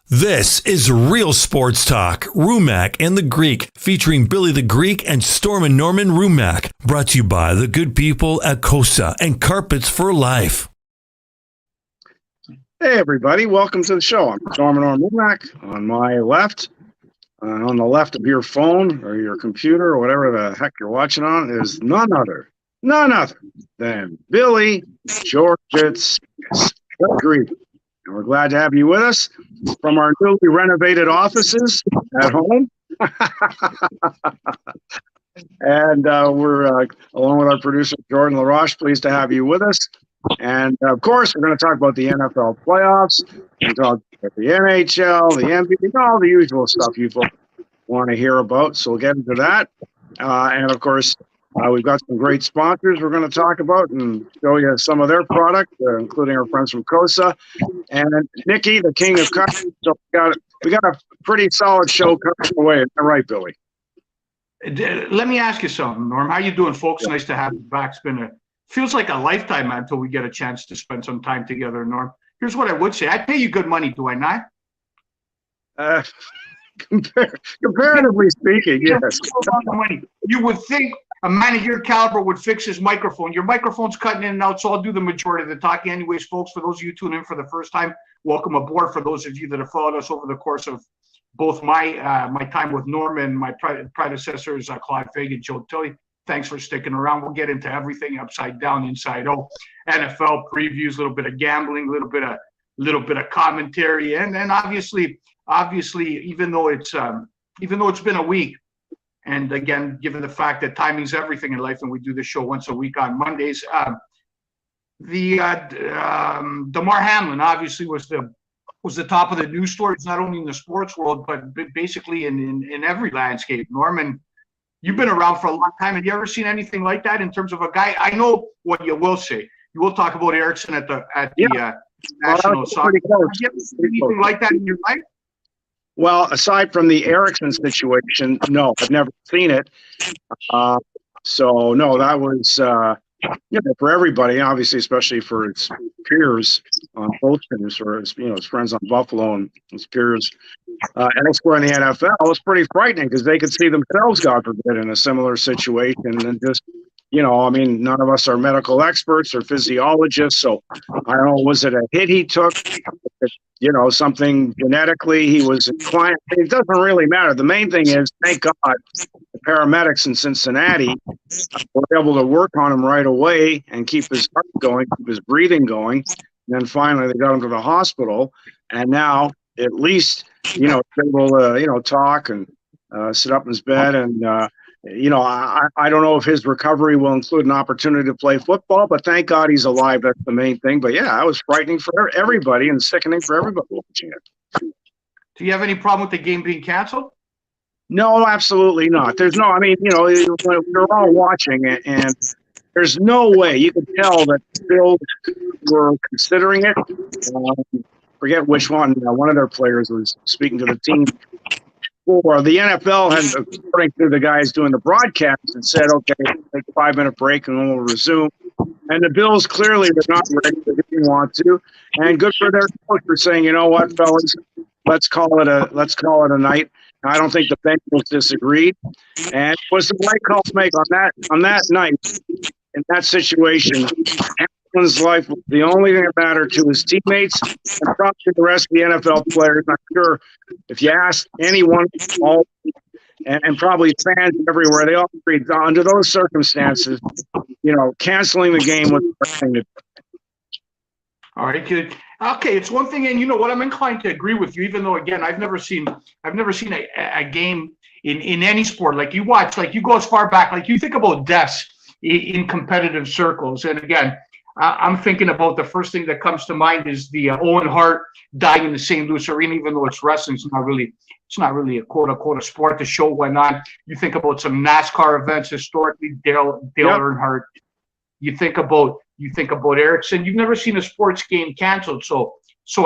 This is Real Sports Talk, Rumack and the Greek, featuring Billy the Greek and Stormin Norman Rumack, brought to you by the good people at Cosa and Carpets for Life. Hey everybody, welcome to the show. I'm Stormin Norman Rumack. On my left, on the left of your phone or your computer or whatever the heck you're watching on, is none other than Billy Georgitz the Greek. And we're glad to have you with us from our newly renovated offices at home. And we're, along with our producer, Jordan LaRoche, pleased to have you with us. And, of course, we're going to talk about the NFL playoffs, and talk about the NHL, the NBA, all the usual stuff you folks want to hear about. So we'll get into that. And, of course, we've got some great sponsors we're going to talk about and show you some of their product, including our friends from Cosa. And Nikki, the king of country. So we got a pretty solid show coming away. Is that right, Billy? Let me ask you something, Norm. How you doing, folks? Nice to have you back. Feels like a lifetime until we get a chance to spend some time together, Norm. Here's what I would say. I pay you good money, do I not? Comparatively speaking, yes. You would think a man of your caliber would fix his microphone. Your microphone's cutting in and out, so I'll do the majority of the talking. Anyways, folks, for those of you tuning in for the first time, welcome aboard. For those of you that have followed us over the course of both my time with Norm and my predecessors, Claude Fagan, Joe Tilley, thanks for sticking around. We'll get into everything upside down, inside out, NFL previews, a little bit of gambling, a little bit of commentary, and then obviously, even though it's been a week, and again, given the fact that timing's everything in life, and we do the show once a week on Mondays, Damar Hamlin obviously was the top of the news stories, not only in the sports world, but basically in every landscape. Norman, you've been around for a long time. Have you ever seen anything like that in terms of a guy? I know what you will say. You will talk about Erickson at the National Soccer. Have you ever seen anything like that in your life? Well, aside from the Erickson situation, no, I've never seen it. So no, that was for everybody, obviously, especially for its peers on both teams, or his friends on Buffalo and his peers elsewhere in the NFL. It was pretty frightening because they could see themselves, God forbid, in a similar situation, and just none of us are medical experts or physiologists, so I don't know, was it a hit he took? Something genetically he was inclined. It doesn't really matter. The main thing is, thank God, the paramedics in Cincinnati were able to work on him right away and keep his heart going, keep his breathing going. And then finally, they got him to the hospital, and now at least he's able to talk and sit up in his bed. And I don't know if his recovery will include an opportunity to play football, but thank God he's alive. That's the main thing. But yeah, it was frightening for everybody and sickening for everybody watching it. Do you have any problem with the game being canceled? No, absolutely not. There's no, we're all watching it, and there's no way you could tell that Bills were considering it. Forget which one. One of their players was speaking to the team. Or the NFL has, according to the guys doing the broadcast, and said, okay, take a 5-minute break and then we'll resume. And the Bills clearly they're not ready. They didn't want to. And good for their coach for saying, you know what, fellas, let's call it a night. I don't think the Bengals disagreed. And it was the right call to make on that night, in that situation. Hamlin's life was the only thing that mattered to his teammates and probably the rest of the NFL players. I'm sure if you asked anyone, and probably fans everywhere, they all agreed under those circumstances, canceling the game was the right thing to do. All right, good. Okay, it's one thing, and you know what? I'm inclined to agree with you, even though, again, I've never seen a game in any sport. Like you watch, like you go as far back, like you think about deaths in competitive circles, and again, I'm thinking about the first thing that comes to mind is the Owen Hart dying in the St. Louis Arena, even though it's wrestling. It's not really a quote unquote a sport. The show went on. You think about some NASCAR events historically, Dale Earnhardt. You think about Erickson. You've never seen a sports game canceled. So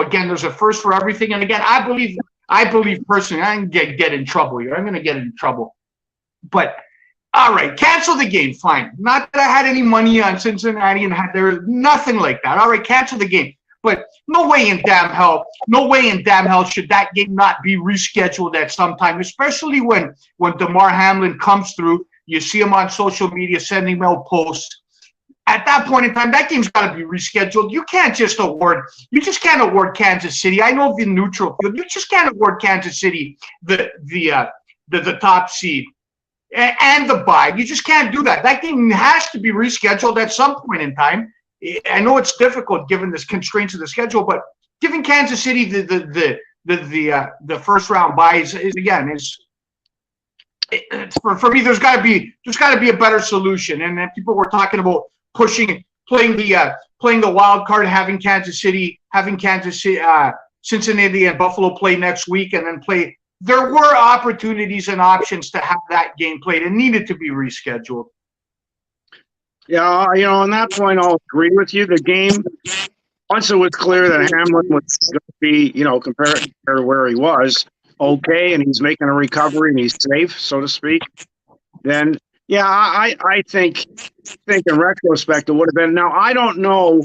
again, there's a first for everything. And again, I believe personally, I'm gonna get in trouble here. I'm gonna get in trouble. But all right, cancel the game, fine. Not that I had any money on Cincinnati and there was nothing like that. All right, cancel the game. But no way in damn hell should that game not be rescheduled at some time, especially when DeMar Hamlin comes through. You see him on social media sending out posts. At that point in time, that game's got to be rescheduled. You just can't award Kansas City. I know the neutral field. You just can't award Kansas City the top seed and the bye. You just can't do that. That game has to be rescheduled at some point in time. I know it's difficult given the constraints of the schedule, but giving Kansas City the first round bye is for me. There's got to be a better solution. And then people were talking about playing the wild card, having Cincinnati and Buffalo play next week, and then play. There were opportunities and options to have that game played. It needed to be rescheduled. Yeah, on that point, I'll agree with you. The game, once it was clear that Hamlin was going to be, compared to where he was, okay, and he's making a recovery and he's safe, so to speak, then, yeah, I think in retrospect it would have been. Now, I don't know,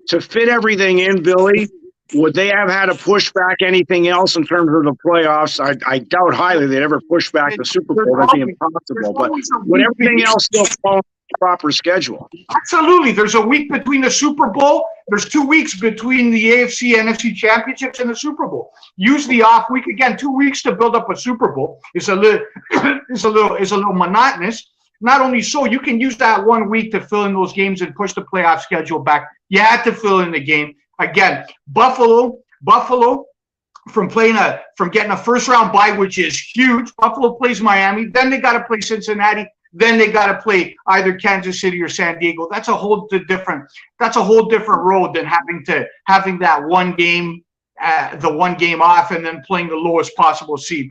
to fit everything in, Billy, would they have had to push back anything else in terms of the playoffs? I doubt highly they'd ever push back the Super Bowl. That'd be impossible. But would everything else still follow the proper schedule? Absolutely. There's a week between the Super Bowl. There's 2 weeks between the AFC, NFC championships and the Super Bowl. Use the off week again. 2 weeks to build up a Super Bowl is a little monotonous. Not only so, you can use that 1 week to fill in those games and push the playoff schedule back. You had to fill in the game. Again, Buffalo from getting a first round bye, which is huge. Buffalo plays Miami, then they got to play Cincinnati, then they got to play either Kansas City or San Diego. That's a whole different road than having that one game, the one game off, and then playing the lowest possible seed.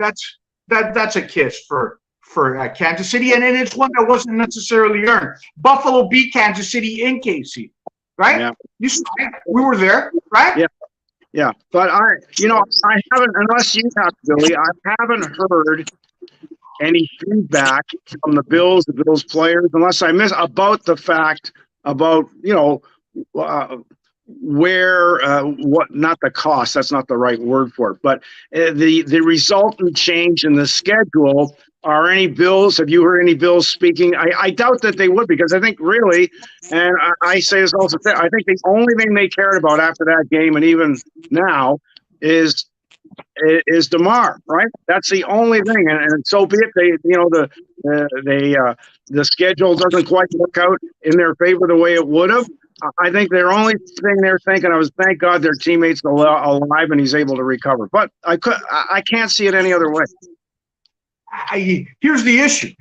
That's a kiss for Kansas City, and it's one that wasn't necessarily earned. Buffalo beat Kansas City in KC. Right? Yeah. You saw it. We were there, right? Yeah. Yeah. But I haven't, unless you have, Billy, I haven't heard any feedback from the Bills players, unless I miss about the fact about, not the cost, that's not the right word for it, but the resultant change in the schedule. Are any Bills? Have you heard any Bills speaking? I doubt that they would, because I think really, and I say this also, I think the only thing they cared about after that game, and even now, is DeMar, right? That's the only thing, and so be it. The schedule doesn't quite work out in their favor the way it would have. I think their only thing they're thinking of is, thank God their teammate's alive and he's able to recover. But I can't see it any other way. Here's the issue.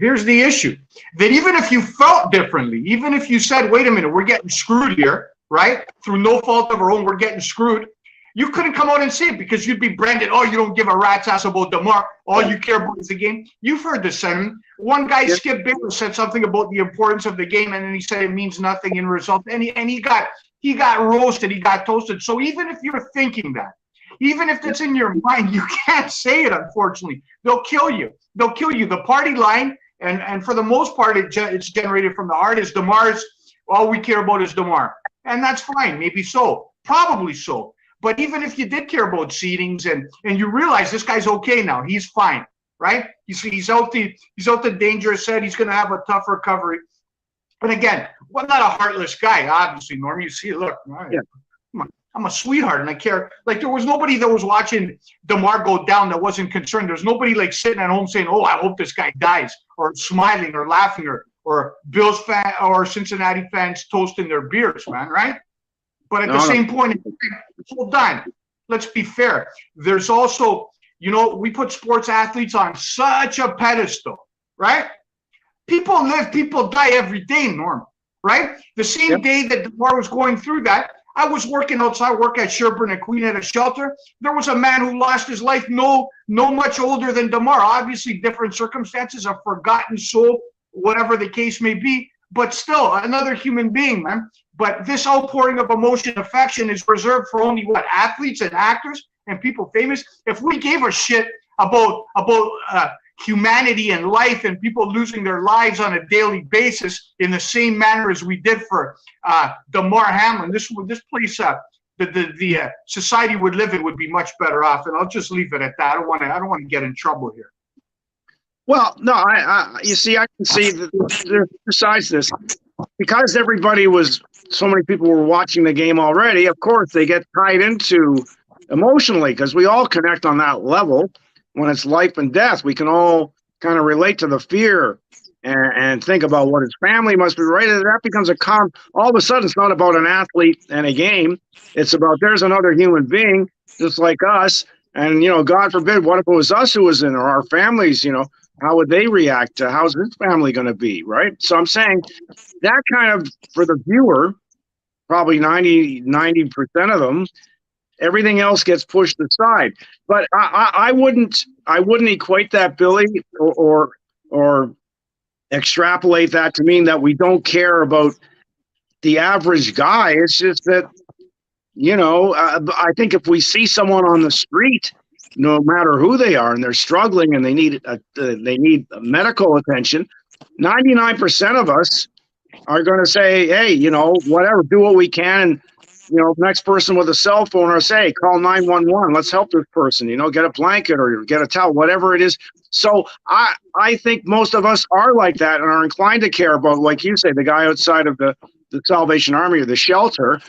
That even if you felt differently, even if you said, wait a minute, we're getting screwed here, right? Through no fault of our own, we're getting screwed. You couldn't come out and say it because you'd be branded, you don't give a rat's ass about DeMar. All you care about is the game. You've heard the sentiment. One guy, Skip Bayless, said something about the importance of the game, and then he said it means nothing in result. And he got roasted, he got toasted. So even if you're thinking that, even if it's in your mind, you can't say it, unfortunately. They'll kill you. The party line, and for the most part, it's generated from the heart, is DeMar's, all we care about is DeMar. And that's fine, maybe so, probably so. But even if you did care about seedings and you realize this guy's okay now, he's fine, right? He's out the dangerous set, he's going to have a tough recovery. And again, well, not a heartless guy, obviously, Norm. You see, look, yeah. I'm a sweetheart and I care. Like, there was nobody that was watching DeMar go down that wasn't concerned. There's nobody like sitting at home saying, I hope this guy dies, or smiling or laughing, or Bills fan or Cincinnati fans toasting their beers, man, right? But at the same point, hold on. Let's be fair. There's also, we put sports athletes on such a pedestal, right? People live, people die every day, Norm, right? The same day that DeMar was going through that, I was working outside, work at Sherburne and Queen at a shelter. There was a man who lost his life, no much older than DeMar. Obviously, different circumstances, a forgotten soul, whatever the case may be, but still another human being, man. But this outpouring of emotion, affection is reserved for only athletes and actors and people famous. If we gave a shit about humanity and life and people losing their lives on a daily basis in the same manner as we did for DeMar Hamlin, this the society would live in would be much better off. And I'll just leave it at that. I don't want to get in trouble here. Well, no, you see, I can see that besides this, because so many people were watching the game already, of course, they get tied into emotionally, because we all connect on that level. When it's life and death, we can all kind of relate to the fear and think about what his family must be, right? And that becomes all of a sudden, it's not about an athlete and a game. It's about there's another human being just like us. And, God forbid, what if it was us who was in, or our families, how would they react to how's his family going to be, right? So I'm saying that kind of, for the viewer, probably 90% of them, everything else gets pushed aside. But I wouldn't equate that, Billy, or extrapolate that to mean that we don't care about the average guy. It's just that, I think if we see someone on the street, no matter who they are, and they're struggling and they need medical attention, 99% of us are going to say, hey, whatever, do what we can. And, next person with a cell phone, or say, call 911. Let's help this person, get a blanket or get a towel, whatever it is. So I think most of us are like that and are inclined to care about, like you say, the guy outside of the Salvation Army or the shelter.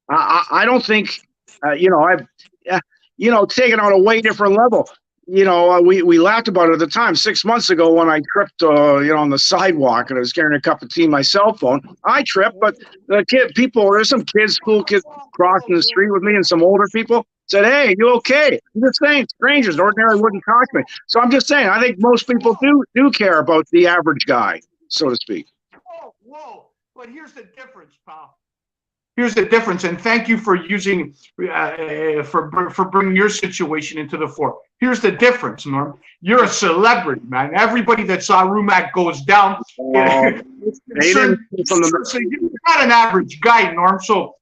I don't think, taken on a way different level. We laughed about it at the time. 6 months ago when I tripped, on the sidewalk and I was carrying a cup of tea, my cell phone, I tripped, but there's some school kids crossing the street with me, and some older people said, hey, you okay? I'm just saying, strangers ordinarily wouldn't talk to me. So I'm just saying, I think most people do care about the average guy, so to speak. Whoa. But here's the difference, pal. Here's the difference, and thank you for using for bringing your situation into the fore. Here's the difference, Norm. You're a celebrity, man. Everybody that saw Rumack goes down. So you're not an average guy, Norm. So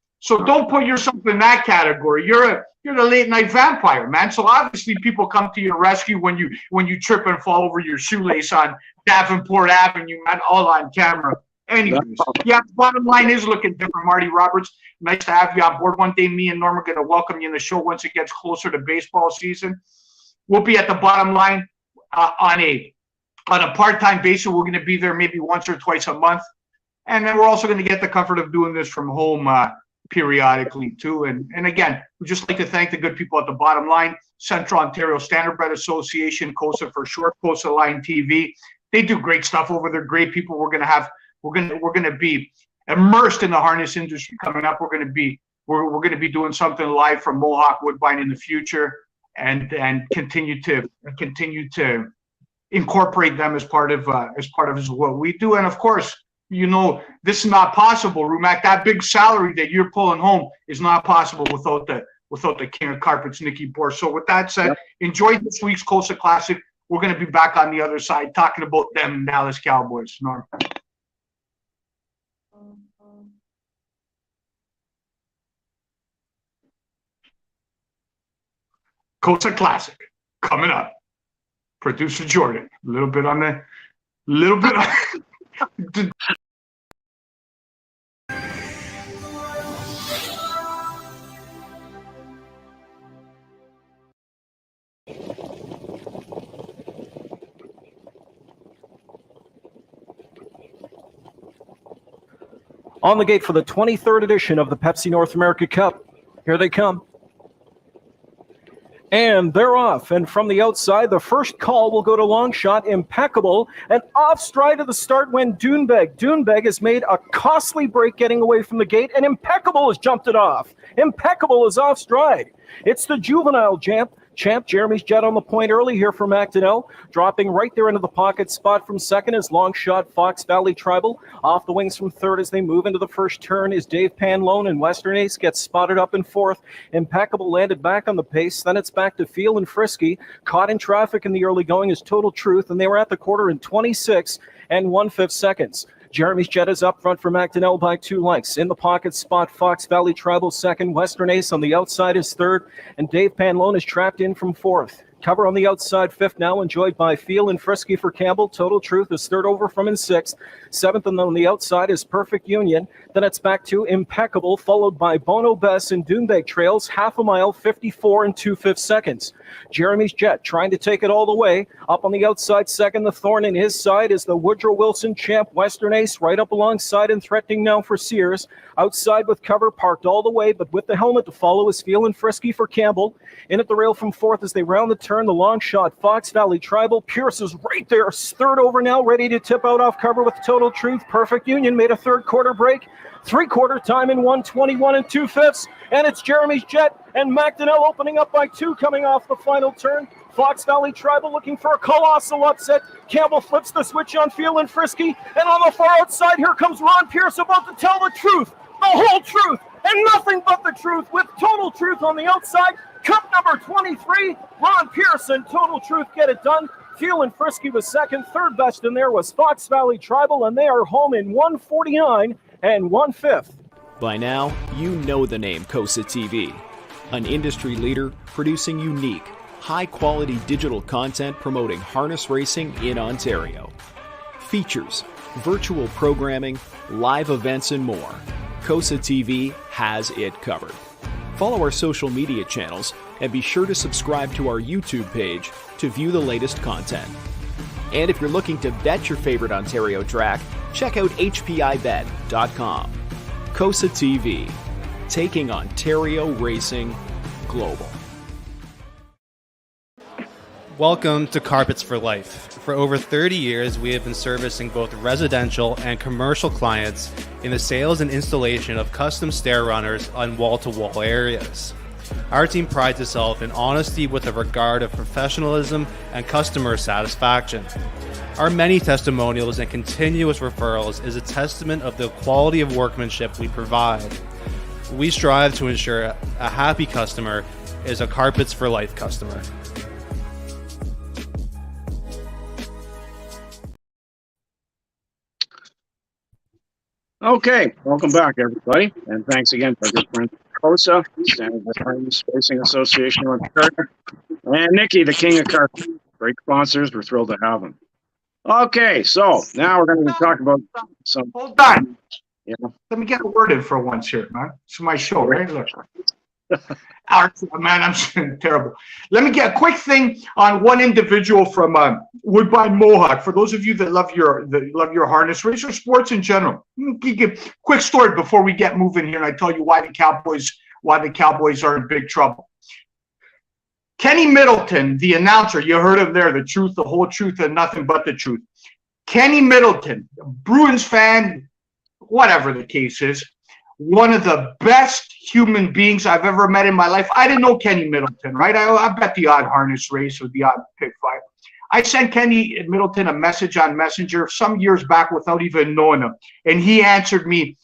don't put yourself in that category. You're the late night vampire, man. So obviously people come to your rescue when you trip and fall over your shoelace on Davenport Avenue, man, all on camera. Anyways, yeah, bottom line is looking different, Marty Roberts. Nice to have you on board. One day, me and Norm are going to welcome you in the show once it gets closer to baseball season. We'll be at the bottom line on a part-time basis. We're going to be there maybe once or twice a month. And then we're also going to get the comfort of doing this from home periodically, too. And again, we'd just like to thank the good people at the bottom line, Central Ontario Standardbred Association, COSA for short, COSA Line TV. They do great stuff over there. Great people. We're going to be immersed in the harness industry coming up. We're going to be doing something live from Mohawk Woodbine in the future, and continue to incorporate them as part of what we do. And of course, this is not possible, Rumack. That big salary that you're pulling home is not possible without the King of Carpets, Nicky Bohr. So with that said, enjoy this week's COSA Classic. We're going to be back on the other side talking about them Dallas Cowboys. Norm. COSA Classic coming up. Producer Jordan, a little bit on. On the gate for the 23rd edition of the Pepsi North America Cup. Here they come. And they're off. And from the outside, the first call will go to long shot, Impeccable. And off stride of the start went Doonbeg. Doonbeg has made a costly break getting away from the gate, and Impeccable has jumped it off. Impeccable is off stride. It's the juvenile champ, Jeremy's Jet on the point early here for Macdonell. Dropping right there into the pocket spot from second is long shot Fox Valley Tribal. Off the wings from third as they move into the first turn is Dave Panlone, and Western Ace gets spotted up in fourth. Impeccable landed back on the pace. Then it's back to Feel and Frisky. Caught in traffic in the early going is Total Truth, and they were at the quarter in 26 1/5 seconds. Jeremy's Jet is up front for Macdonell by 2 lengths. In the pocket spot, Fox Valley Tribal second. Western Ace on the outside is third. And Dave Panlone is trapped in from fourth. Cover on the outside, fifth now, enjoyed by Feel and Frisky for Campbell. Total Truth is third over from in sixth. Seventh and on the outside is Perfect Union. Then it's back to Impeccable, followed by Bono Bess and Doonbeg Trails, half a mile, 54 and 2/5 seconds. Jeremy's Jet trying to take it all the way. Up on the outside, second, the thorn in his side is the Woodrow Wilson champ, Western Ace, right up alongside and threatening now for Sears. Outside with cover, parked all the way, but with the helmet to follow is Feel and Frisky for Campbell. In at the rail from fourth as they round the turn, the long shot, Fox Valley Tribal. Pierce is right there, third over now, ready to tip out off cover with Total Truth. Perfect Union made a third quarter break. Three-quarter time in 1:21 and 2/5, and it's Jeremy's Jet and McDonnell opening up by 2 coming off the final turn. Fox Valley Tribal looking for a colossal upset. Campbell flips the switch on Feel and Frisky, and on the far outside, here comes Ron Pierce about to tell the truth, the whole truth, and nothing but the truth with Total Truth on the outside. Cup number 23, Ron Pierce and Total Truth get it done. Feel and Frisky was second. Third best in there was Fox Valley Tribal, and they are home in 1:49 and 1/5. By now, you know the name COSA TV, an industry leader producing unique, high-quality digital content promoting harness racing in Ontario. Features, virtual programming, live events, and more. COSA TV has it covered. Follow our social media channels and be sure to subscribe to our YouTube page to view the latest content. And if you're looking to bet your favorite Ontario track, check out hpibet.com. COSA TV, taking Ontario racing global. Welcome to Carpets for Life. For over 30 years, we have been servicing both residential and commercial clients in the sales and installation of custom stair runners on wall-to-wall areas. Our team prides itself in honesty with a regard of professionalism and customer satisfaction. Our many testimonials and continuous referrals is a testament of the quality of workmanship we provide. We strive to ensure a happy customer is a Carpets for Life customer. Okay, welcome back, everybody, and thanks again to our good friend COSA, Standard Harness Racing Association of Ontario, and Nikki, the King of Carpet. Great sponsors. We're thrilled to have them. Okay, so now we're going to talk about some. Hold on. Yeah. Let me get a word in for once here, man. It's my show, right? Look. Man, I'm terrible. Let me get a quick thing on one individual from Woodbine Mohawk. For those of you that love your harness race or sports in general, give a quick story before we get moving here, and I tell you why the Cowboys are in big trouble. Kenny Middleton, the announcer, you heard him there, the truth, the whole truth, and nothing but the truth. Kenny Middleton, Bruins fan, whatever the case is, one of the best human beings I've ever met in my life. I didn't know Kenny Middleton, right? I bet the odd harness race or the odd pit fight. I sent Kenny Middleton a message on Messenger some years back without even knowing him, and he answered me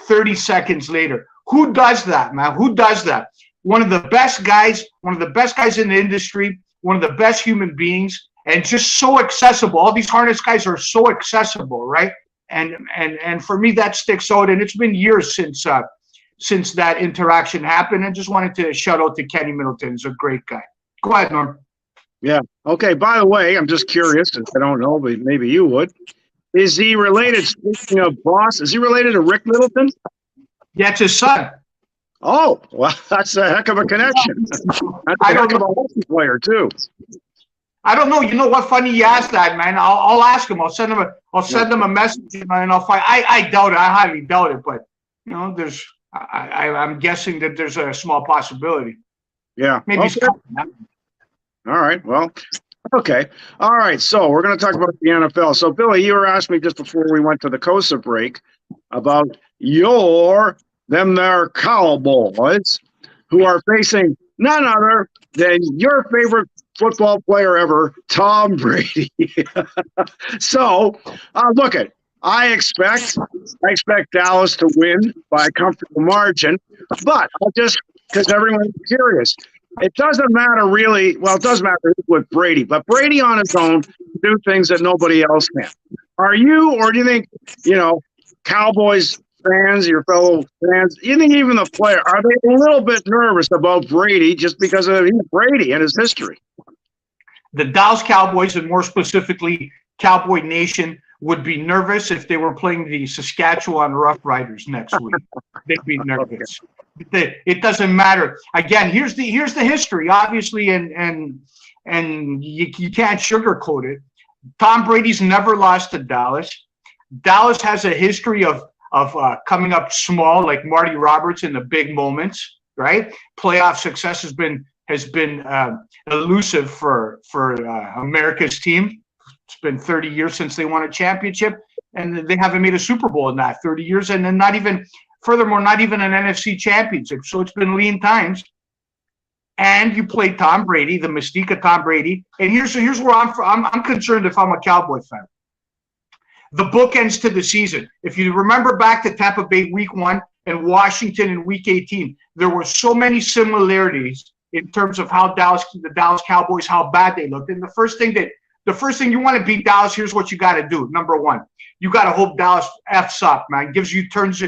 30 seconds later. Who does that, man? Who does that? One of the best guys in the industry, one of the best human beings, and just so accessible. All these harness guys are so accessible, right? And for me, that sticks out. And it's been years since that interaction happened. And just wanted to shout out to Kenny Middleton. He's a great guy. Go ahead, Norm. Yeah. Okay. By the way, I'm just curious, and I don't know, but maybe you would. Is he related? Speaking of boss, is he related to Rick Middleton? Yeah, it's his son. Oh, well, that's a heck of a connection. That's a heck of a hockey player too. I don't know. You know what? Funny you asked that, man. I'll ask him. I'll send him a message, and I'll find. I doubt it. I highly doubt it. But you know, I'm guessing that there's a small possibility. Yeah. Maybe. Okay. All right. Well. Okay. All right. So we're going to talk about the NFL. So Billy, you were asking me just before we went to the COSA break about them there Cowboys who are facing none other than your favorite football player ever, Tom Brady. So, I expect Dallas to win by a comfortable margin, but because everyone's curious, it doesn't matter really. Well, it does matter with Brady, but Brady on his own can do things that nobody else can. Are you, or do you think, Cowboys fans, your fellow fans, you think even the player, are they a little bit nervous about Brady just because of Brady and his history? The Dallas Cowboys, and more specifically Cowboy Nation, would be nervous if they were playing the Saskatchewan Roughriders next week. They'd be nervous. It doesn't matter. Again, here's the history, obviously, and you can't sugarcoat it. Tom Brady's never lost to Dallas. Dallas has a history of coming up small, like Marty Roberts in the big moments, right? Playoff success has been elusive for America's team. It's been 30 years since they won a championship, and they haven't made a Super Bowl in that 30 years, and then not even an NFC championship. So it's been lean times. And you play Tom Brady, the mystique of Tom Brady. And here's where I'm concerned if I'm a Cowboy fan. The bookends to the season. If you remember back to Tampa Bay Week 1 and Washington in Week 18, there were so many similarities in terms of how the Dallas Cowboys, how bad they looked. And the first thing you want to beat Dallas, here's what you got to do. Number one, you got to hope Dallas F's up, man. Turns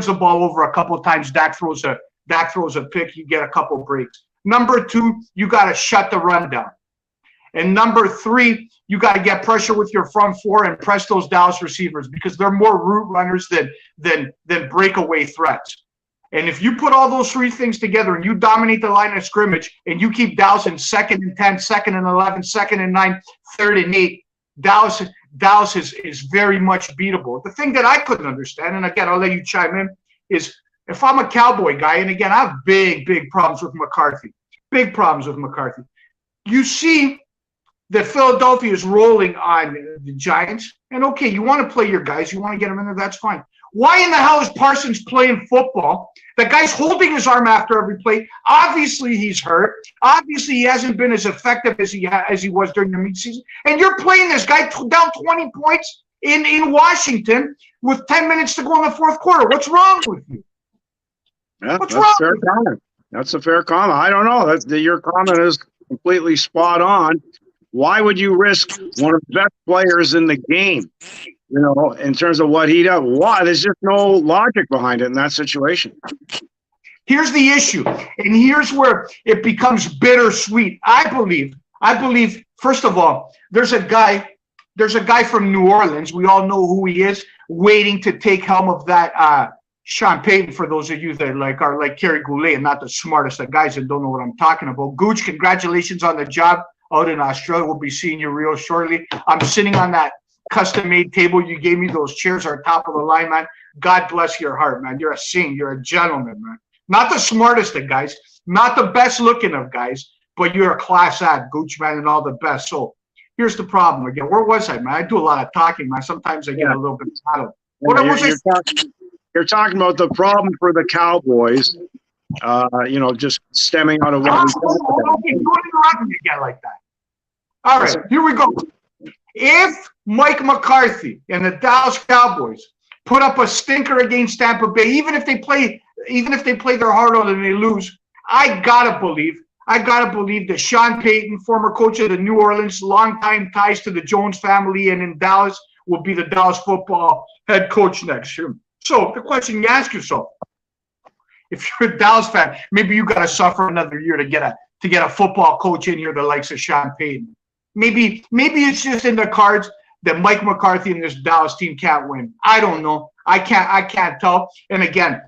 the ball over a couple of times. Dak throws a pick. You get a couple breaks. Number two, you got to shut the run down. And number three, you got to get pressure with your front four and press those Dallas receivers because they're more route runners than breakaway threats. And if you put all those three things together and you dominate the line of scrimmage and you keep Dallas in 2nd and 10, 2nd and 11, 2nd and 9, 3rd and 8, Dallas is very much beatable. The thing that I couldn't understand, and again, I'll let you chime in, is if I'm a Cowboy guy, and again, I have big problems with McCarthy. Big problems with McCarthy. You see that Philadelphia is rolling on the Giants, and okay, you want to play your guys, you want to get them in there, that's fine. Why in the hell is Parsons playing football? The guy's holding his arm after every play. Obviously, he's hurt. Obviously, he hasn't been as effective as he was during the midseason. And you're playing this guy down 20 points in Washington with 10 minutes to go in the fourth quarter. What's wrong with you? Yeah, What's wrong? Fair comment. That's a fair comment. I don't know. Your comment is completely spot on. Why would you risk one of the best players in the game? You know, in terms of what he does, why? There's just no logic behind it in that situation. Here's the issue, and here's where it becomes bittersweet. I believe. First of all, there's a guy from New Orleans. We all know who he is, waiting to take helm of that. Sean Payton, for those of you that are like Kerry Goulet and not the smartest of guys and don't know what I'm talking about. Gooch, congratulations on the job out in Australia. We'll be seeing you real shortly. I'm sitting on that custom-made table you gave me. Those chairs are top of the line, man. God bless your heart, man. You're a saint. You're a gentleman, man. Not the smartest of guys, not the best-looking of guys, but you're a class act, Gooch, man, and all the best. So here's the problem again. Where was I, man? I do a lot of talking, man. Sometimes I get a little bit tired. You're talking about the problem for the Cowboys, just stemming out of what we talked about. Okay, don't interrupt me again like that. All right, here we go. If Mike McCarthy and the Dallas Cowboys put up a stinker against Tampa Bay, even if they play their heart out and they lose, I gotta believe that Sean Payton, former coach of the New Orleans, longtime ties to the Jones family and in Dallas, will be the Dallas football head coach next year. So the question you ask yourself, if you're a Dallas fan, maybe you got to suffer another year to get a football coach in here the likes of Sean Payton. Maybe it's just in the cards that Mike McCarthy and this Dallas team can't win. I don't know. I can't tell. And again,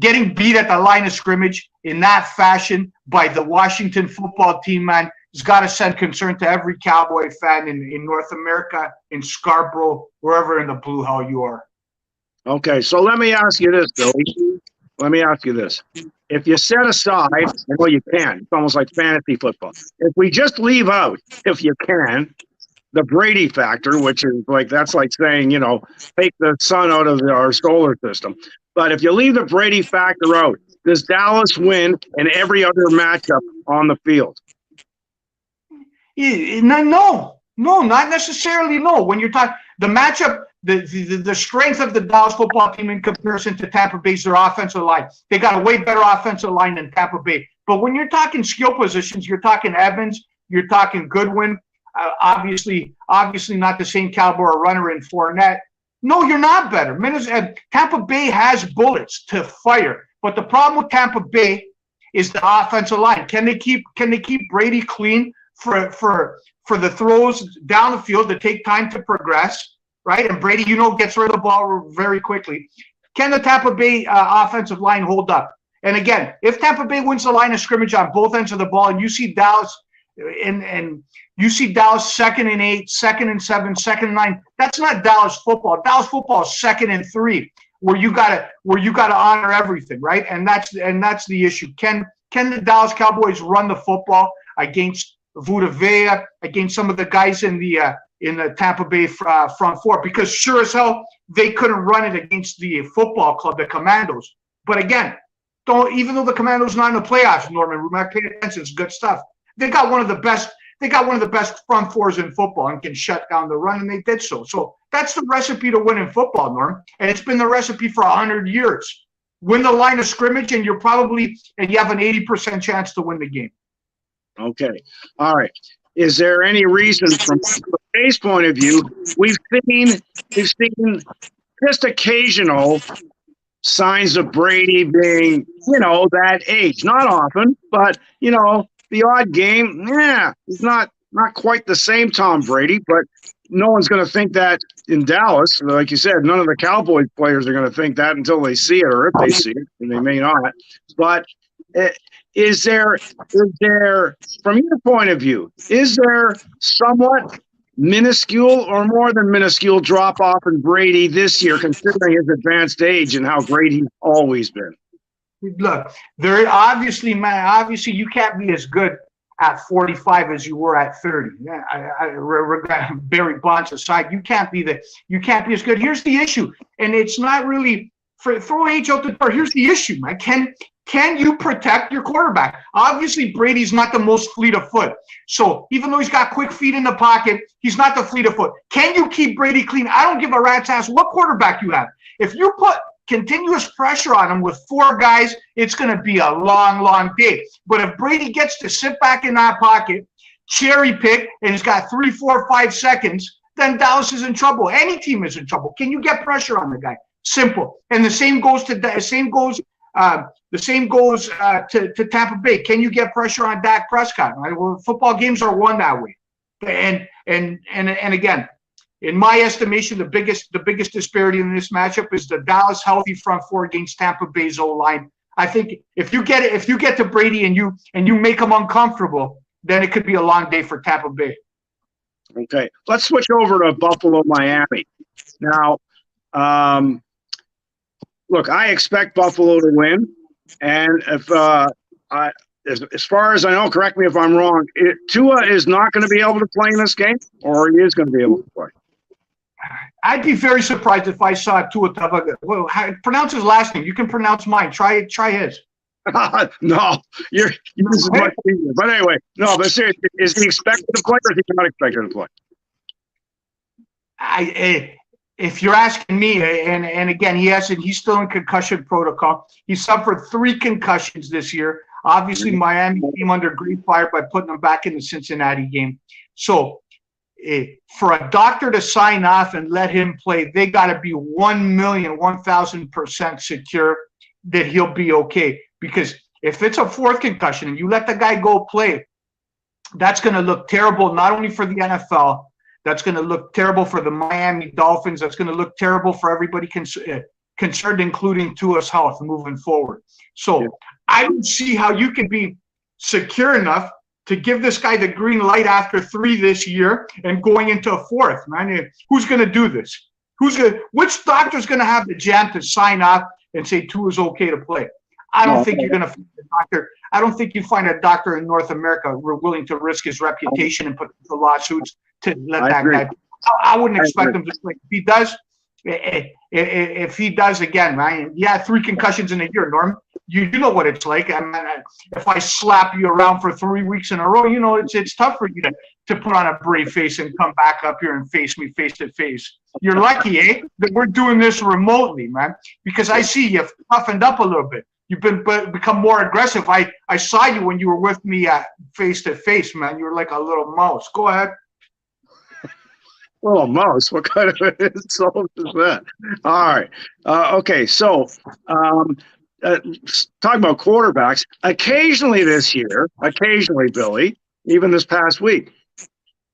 getting beat at the line of scrimmage in that fashion by the Washington football team, man, has got to send concern to every Cowboy fan in North America, in Scarborough, wherever in the blue hell you are. Okay, so let me ask you this, Billy. Let me ask you this. If you set aside, you can. It's almost like fantasy football. If we just leave out, if you can, the Brady factor, which is that's like saying, take the sun out of our solar system. But if you leave the Brady factor out, does Dallas win in every other matchup on the field? No, not necessarily. No, when you're talking the matchup, the strength of the Dallas football team in comparison to Tampa Bay's their offensive line. They got a way better offensive line than Tampa Bay. But when you're talking skill positions, you're talking Evans, you're talking Goodwin. Obviously not the same caliber of runner in Fournette. No, you're not better. Tampa Bay has bullets to fire, but the problem with Tampa Bay is the offensive line. Can they keep Brady clean for the throws down the field to take time to progress, right? And Brady, gets rid of the ball very quickly. Can the Tampa Bay offensive line hold up? And again, if Tampa Bay wins the line of scrimmage on both ends of the ball, and you see Dallas and you see Dallas 2nd and 8, 2nd and 7, 2nd and 9, that's not Dallas football. Dallas football is 2nd and 3, where you gotta honor everything, right? And that's the issue. Can the Dallas Cowboys run the football against Vita Vea, against some of the guys in the Tampa Bay front four? Because sure as hell they couldn't run it against the football club, the Commandos. But again, even though the Commandos not in the playoffs, Norman Rumack, pay attention, it's good stuff. They got one of the best front fours in football and can shut down the run, and they did so. So that's the recipe to win in football, Norm, and it's been the recipe for 100 years. Win the line of scrimmage, and you have an 80% chance to win the game. Okay. All right. Is there any reason from today's point of view, we've seen just occasional signs of Brady being, that age. Not often, but, the odd game, he's not quite the same Tom Brady, but no one's going to think that in Dallas. Like you said, none of the Cowboys players are going to think that until they see it, or if they see it, and they may not. But is there, from your point of view, is there somewhat minuscule or more than minuscule drop-off in Brady this year, considering his advanced age and how great he's always been? Look, there obviously you can't be as good at 45 as you were at 30. Barry Bonds aside, you can't be as good. Here's the issue, and it's not really throw age out the door. Here's the issue, man. Can you protect your quarterback? Obviously, Brady's not the most fleet of foot. So even though he's got quick feet in the pocket, he's not the fleet of foot. Can you keep Brady clean? I don't give a rat's ass what quarterback you have. If you put continuous pressure on him with 4 guys, it's going to be a long, long day. But if Brady gets to sit back in that pocket, cherry pick, and he's got 3, 4, 5 seconds, then Dallas is in trouble. Any team is in trouble. Can you get pressure on the guy? Simple. And the same goes to Tampa Bay. Can you get pressure on Dak Prescott? Right? Well, football games are won that way. And again, in my estimation, the biggest disparity in this matchup is the Dallas healthy front four against Tampa Bay's O-line. I think if you get to Brady and you make him uncomfortable, then it could be a long day for Tampa Bay. Okay, let's switch over to Buffalo, Miami. Now, look, I expect Buffalo to win, and as far as I know, correct me if I'm wrong, Tua is not going to be able to play in this game, or he is going to be able to play? I'd be very surprised if I saw Tua Tagovailoa. Well, pronounce his last name. You can pronounce mine. Try his. No, this is much easier. But anyway, no. But seriously, is he expected to play, or is he not expected to play? If you're asking me, and again, he's still in concussion protocol. He suffered 3 concussions this year. Obviously, Miami came under great fire by putting him back in the Cincinnati game. So, for a doctor to sign off and let him play, they got to be 1,000% secure that he'll be okay. Because if it's a 4th concussion and you let the guy go play, that's going to look terrible not only for the NFL, that's going to look terrible for the Miami Dolphins. That's going to look terrible for everybody concerned, including Tua's health moving forward. So I don't see how you can be secure enough to give this guy the green light after 3 this year and going into a 4th. Man, who's going to do this? Which doctor's going to have the jam to sign off and say Tua's okay to play? I don't think you're going to find a doctor. I don't think you find a doctor in North America willing to risk his reputation and put the lawsuits to let that guy. I wouldn't expect him to play. If he does again, man, 3 concussions in a year, Norm. You know what it's like. I mean, if I slap you around for 3 weeks in a row, it's tough for you to put on a brave face and come back up here and face me face to face. You're lucky, that we're doing this remotely, man, because I see you've toughened up a little bit. You've become more aggressive. I saw you when you were with me face to face, man. You were like a little mouse. Go ahead. Little mouse? What kind of insult is that? All right. Okay. So, talking about quarterbacks, occasionally this year, Billy, even this past week.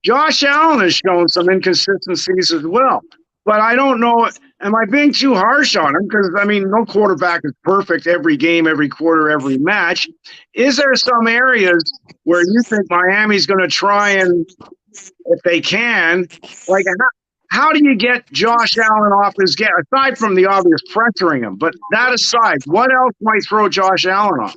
Josh Allen has shown some inconsistencies as well. But I don't know, am I being too harsh on him? Because, I mean, no quarterback is perfect every game, every quarter, every match. Is there some areas where you think Miami's going to try and, if they can, like, how do you get Josh Allen off his game, aside from the obvious pressuring him? But that aside, what else might throw Josh Allen off?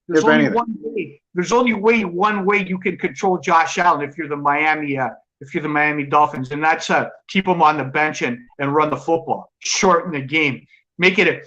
There's only one way. There's only one way you can control Josh Allen if you're the Miami Dolphins, and that's keep him on the bench and run the football, shorten the game, make it a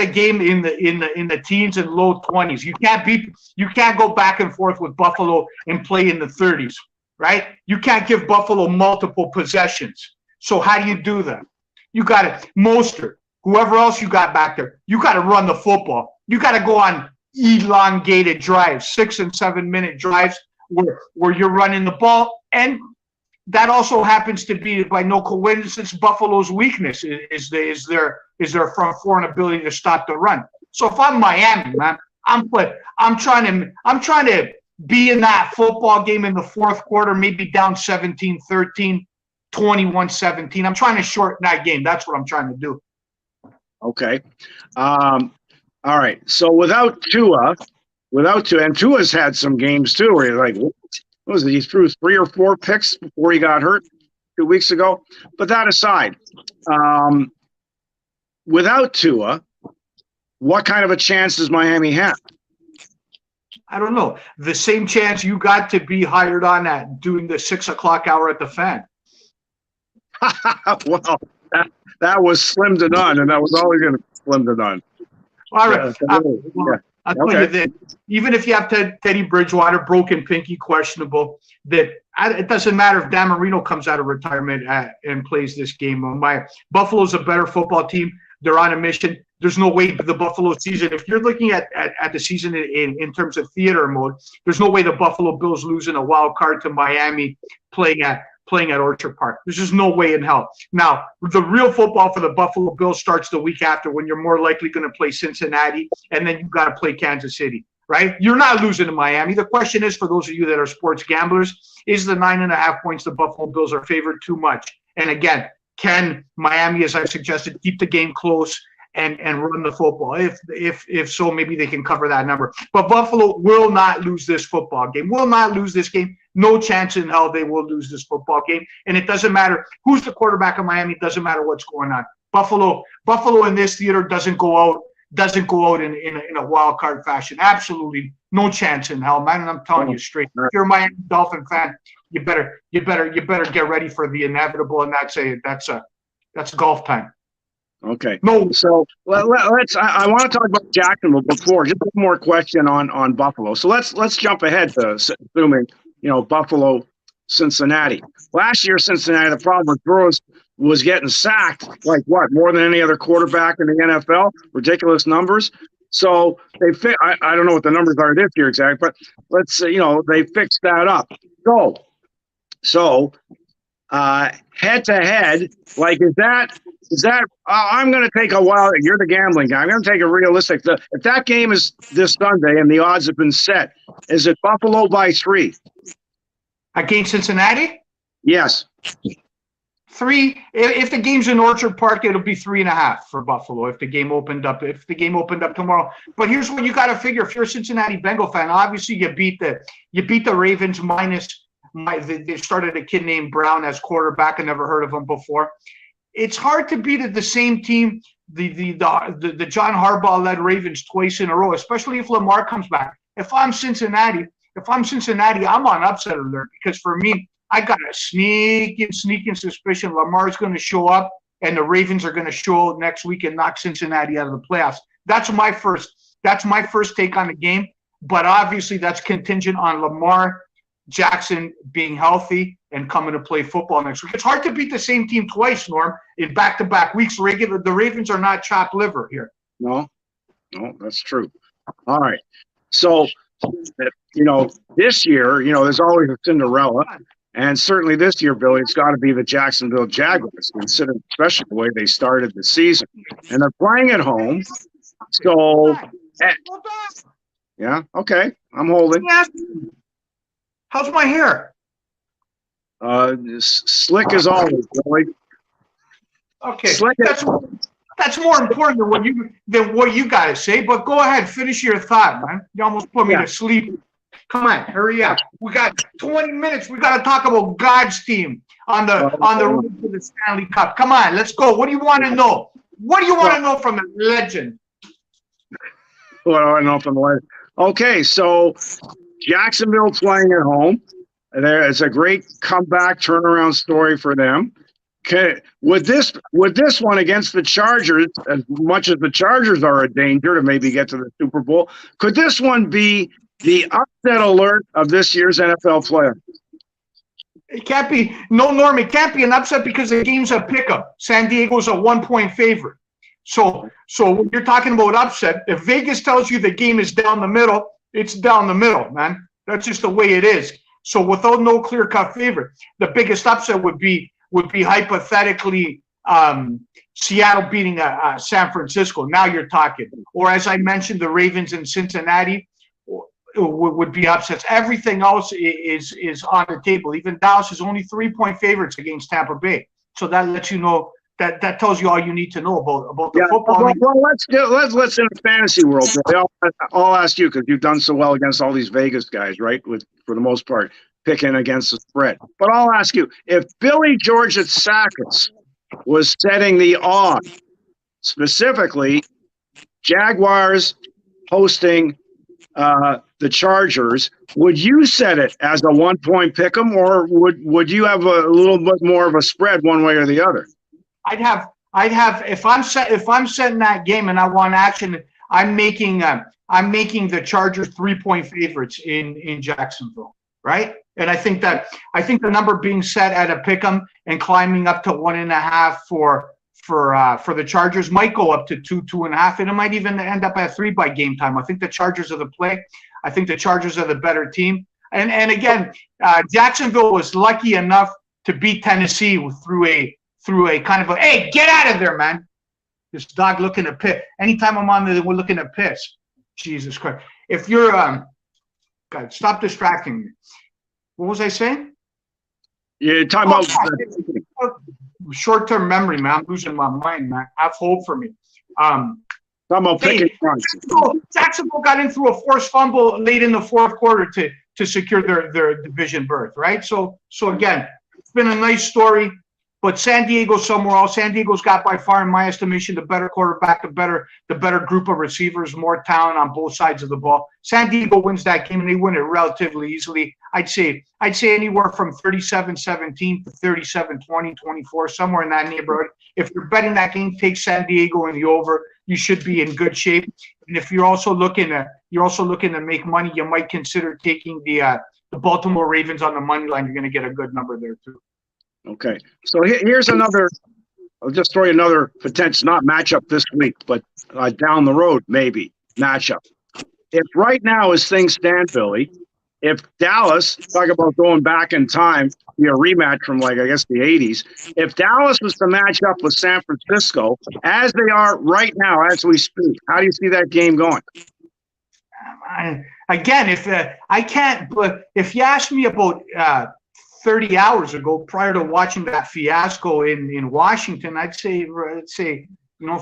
game in the teens and low 20s. You can't go back and forth with Buffalo and play in the 30s, right? You can't give Buffalo multiple possessions. So how do you do that? You got to Mostert, whoever else you got back there. You got to run the football. You got to go on elongated drives, 6 and 7 minute drives where you're running the ball. And that also happens to be, by no coincidence, Buffalo's weakness is their front four and ability to stop the run. So if I'm Miami, man, I'm trying to be in that football game in the fourth quarter, maybe down 17-13, 21-17. I'm trying to shorten that game. That's what I'm trying to do. Okay. All right. So without Tua, and Tua's had some games too where you're like, what was it? He threw 3 or 4 picks before he got hurt 2 weeks ago. But that aside, without Tua, what kind of a chance does Miami have? I don't know. The same chance you got to be hired on at doing the 6 o'clock hour at the Fan. Well, that was slim to none, and that was always going to be slim to none. All right. I'll tell you that even if you have Teddy Bridgewater, broken pinky, questionable, that it doesn't matter if Dan Marino comes out of retirement and plays this game. Buffalo's a better football team. They're on a mission. There's no way the Buffalo season, if you're looking at the season in terms of theater mode, there's no way the Buffalo Bills losing a wild card to Miami playing at Orchard Park. There's just no way in hell. Now, the real football for the Buffalo Bills starts the week after, when you're more likely going to play Cincinnati, and then you've got to play Kansas City, right? You're not losing to Miami. The question is, for those of you that are sports gamblers, is the 9.5 points the Buffalo Bills are favored too much? And again, can Miami, as I've suggested, keep the game close and run the football? If so, maybe they can cover that number. But Buffalo will not lose this football game. Will not lose this game. No chance in hell they will lose this football game. And it doesn't matter who's the quarterback of Miami. It doesn't matter what's going on. Buffalo in this theater doesn't go out in a wild card fashion. Absolutely no chance in hell, man. And I'm telling you straight. If you're a Miami Dolphin fan, you better get ready for the inevitable, and that's golf time. Okay. No. So let's. I want to talk about Jacksonville before. Just one more question on Buffalo. So let's jump ahead to assuming Buffalo, Cincinnati. Last year, Cincinnati, the problem with Burrows was getting sacked like more than any other quarterback in the NFL. Ridiculous numbers. So they I don't know what the numbers are this year exactly, but let's say they fixed that up. So head to head, like is that I'm going to take a wild. You're the gambling guy. I'm going to take a realistic. If that game is this Sunday and the odds have been set, is it Buffalo by 3 against Cincinnati? Yes. 3. If the game's in Orchard Park, it'll be 3.5 for Buffalo. If the game opened up tomorrow. But here's what you got to figure: if you're a Cincinnati Bengal fan, obviously you beat the Ravens minus. They started a kid named Brown as quarterback. I never heard of him before. It's hard to beat the same team, the John Harbaugh-led Ravens twice in a row, especially if Lamar comes back. If I'm Cincinnati, I'm on upset alert, because for me, I got a sneaking suspicion Lamar's going to show up and the Ravens are going to show up next week and knock Cincinnati out of the playoffs. That's my first take on the game, but obviously that's contingent on Lamar Jackson being healthy and coming to play football next week. It's hard to beat the same team twice, Norm, in back-to-back weeks. The Ravens are not chopped liver here. No, that's true. All right. So, this year, there's always a Cinderella. And certainly this year, Billy, it's got to be the Jacksonville Jaguars, considering especially the way they started the season. And they're playing at home. So, yeah, okay, I'm holding. How's my hair? Slick as always, Billy. Okay, Slick that's more important than what you got to say. But go ahead, finish your thought, man. You almost put me to sleep. Come on, hurry up. We got 20 minutes. We got to talk about God's team on the road to the Stanley Cup. Come on, let's go. What do you want to know? What do you want to know from the legend? What do I know from the legend? Okay, so Jacksonville playing at home. It's a great comeback turnaround story for them. With this one against the Chargers, as much as the Chargers are a danger to maybe get to the Super Bowl, could this one be the upset alert of this year's NFL playoffs? It can't be. No, Norm, it can't be an upset because the game's a pickup. San Diego's a 1-point favorite. So when you're talking about upset, if Vegas tells you the game is down the middle, it's down the middle, man. That's just the way it is. So without no clear-cut favorite, the biggest upset would be hypothetically Seattle beating San Francisco. Now you're talking. Or as I mentioned, the Ravens in Cincinnati would be upsets. Everything else is on the table. Even Dallas is only 3-point favorites against Tampa Bay. So that lets you know that tells you all you need to know about the football. Well, let's in a fantasy world. I'll ask you because you've done so well against all these Vegas guys, right? For the most part, picking against the spread. But I'll ask you, if Billy Georgiatsakis was setting the odds, specifically Jaguars hosting the Chargers, would you set it as a 1-point pick'em, or would you have a little bit more of a spread one way or the other? I'd have if I'm setting that game and I want action, I'm making the Chargers 3-point favorites in Jacksonville, right? And I think the number being set at a pick'em and climbing up to 1.5 for the Chargers might go up to 2.5, and it might even end up at 3 by game time. I think the Chargers are the play. I think the Chargers are the better team. And again, Jacksonville was lucky enough to beat Tennessee through a kind of hey, get out of there, man. This dog looking to piss. Anytime I'm on there, we're looking to piss. Jesus Christ. If you're God, stop distracting me. What was I saying? Yeah, talking about short-term memory, man. I'm losing my mind, man. Have hope for me. Jacksonville got in through a forced fumble late in the fourth quarter to secure their division berth, right? So again, it's been a nice story. But San Diego's somewhere else. San Diego's got, by far, in my estimation, the better quarterback, the better group of receivers, more talent on both sides of the ball. San Diego wins that game, and they win it relatively easily. I'd say anywhere from 37-17 to 37-20, 24, somewhere in that neighborhood. If you're betting that game, take San Diego in the over. You should be in good shape. And if you're also looking to make money, you might consider taking the Baltimore Ravens on the money line. You're going to get a good number there too. Okay, so here's another. I'll just throw you another potential, not matchup this week, but down the road maybe matchup. If right now as things stand, Billy, if Dallas, talk about going back in time, be a rematch from I guess the 80s. If Dallas was to match up with San Francisco as they are right now as we speak, how do you see that game going? Again, if you asked me about 30 hours ago, prior to watching that fiasco in Washington, I'd say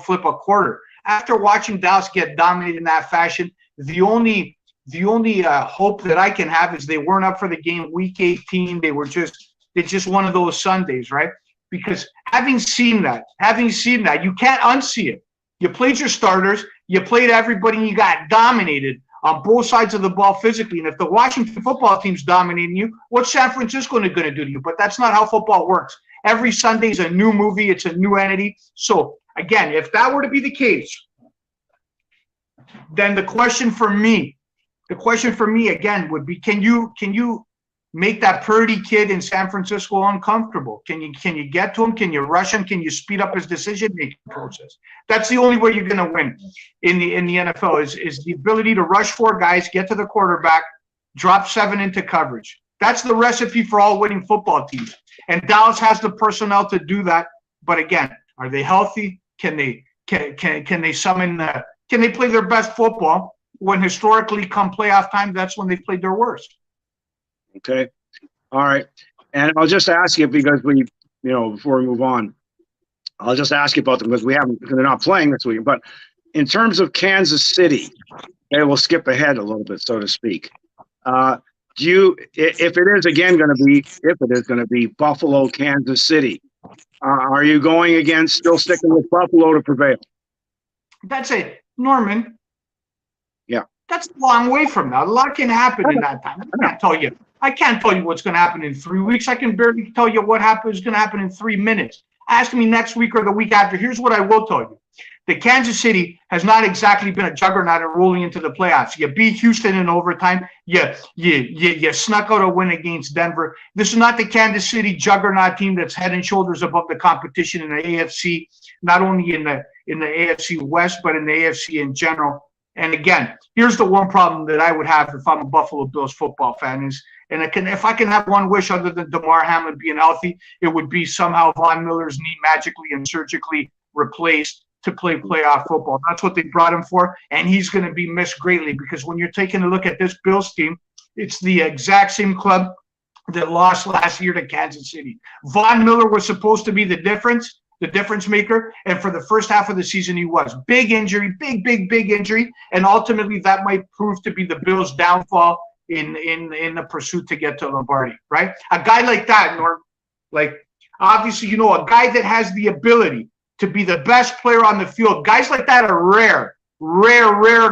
flip a quarter. After watching Dallas get dominated in that fashion, the only hope that I can have is they weren't up for the game week 18. It's just one of those Sundays, right? Because having seen that, you can't unsee it. You played your starters, you played everybody, and you got dominated on both sides of the ball physically. And if the Washington football team's dominating you, what's San Francisco going to do to you? But that's not how football works. Every Sunday's a new movie. It's a new entity. So, again, if that were to be the case, then the question for me again would be, can you make that Purdy kid in San Francisco uncomfortable? Can you get to him? Can you rush him? Can you speed up his decision-making process? That's the only way you're going to win in the NFL is the ability to rush 4 guys, get to the quarterback, drop 7 into coverage. That's the recipe for all winning football teams. And Dallas has the personnel to do that. But again, are they healthy? Can they summon? Can they play their best football? When historically, come playoff time, that's when they played their worst. Okay. All right. And I'll just ask you because before we move on, I'll just ask you about them because they're not playing this week. But in terms of Kansas City, okay, we'll skip ahead a little bit, so to speak. If it is going to be Buffalo, Kansas City, are you still sticking with Buffalo to prevail? That's it, Norman. Yeah. That's a long way from now. A lot can happen in that time. I can't tell you what's going to happen in 3 weeks. I can barely tell you what is going to happen in 3 minutes. Ask me next week or the week after. Here's what I will tell you. The Kansas City has not exactly been a juggernaut in rolling into the playoffs. You beat Houston in overtime. You snuck out a win against Denver. This is not the Kansas City juggernaut team that's head and shoulders above the competition in the AFC, not only in the AFC West, but in the AFC in general. And again, here's the one problem that I would have if I'm a Buffalo Bills football fan if I can have one wish other than DeMar Hamlin being healthy, it would be somehow Von Miller's knee magically and surgically replaced to play playoff football. That's what they brought him for, and he's going to be missed greatly because when you're taking a look at this Bills team, it's the exact same club that lost last year to Kansas City. Von Miller was supposed to be the difference maker, and for the first half of the season he was. Big injury, big injury, and ultimately that might prove to be the Bills' downfall in the pursuit to get to Lombardi, right? A guy like that, Norm, obviously, a guy that has the ability to be the best player on the field. Guys like that are rare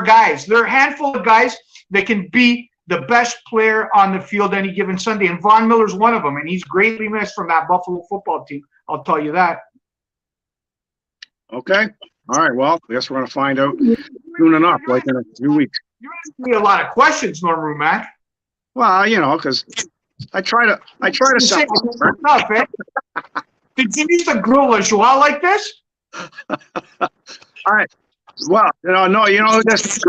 guys. There are a handful of guys that can be the best player on the field any given Sunday, and Von Miller's one of them, and he's greatly missed from that Buffalo football team. I'll tell you that. Okay. All right. Well, I guess we're going to find out soon enough, like in a few weeks. You're asking me a lot of questions, Norm Rumack. Well, because I try to sound enough, eh? Did you need to grill a joie like this? All right. Well, this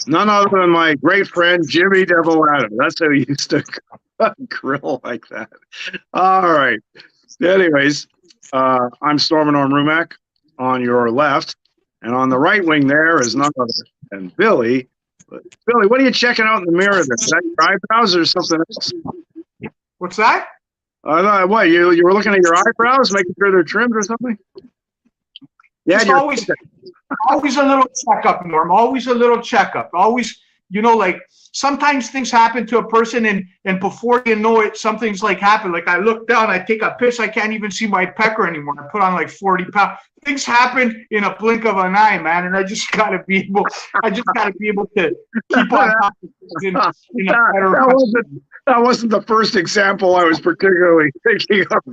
none other than my great friend Jimmy Devil Adams. That's how he used to grill like that. All right. Anyways, I'm Stormin Rumack on your left, and on the right wing there is none other than Billy. Billy, what are you checking out in the mirror there? Is that your eyebrows or something else? What's that? What, you were looking at your eyebrows, making sure they're trimmed or something? Yeah, always a little checkup, Norm. Always a little checkup. Always, sometimes things happen to a person and before you know it, something's happened. I look down, I take a piss, I can't even see my pecker anymore. I put on 40 pounds. Things happen in a blink of an eye, man, and I just gotta be able to keep on top of things in a better That wasn't the first example I was particularly thinking of.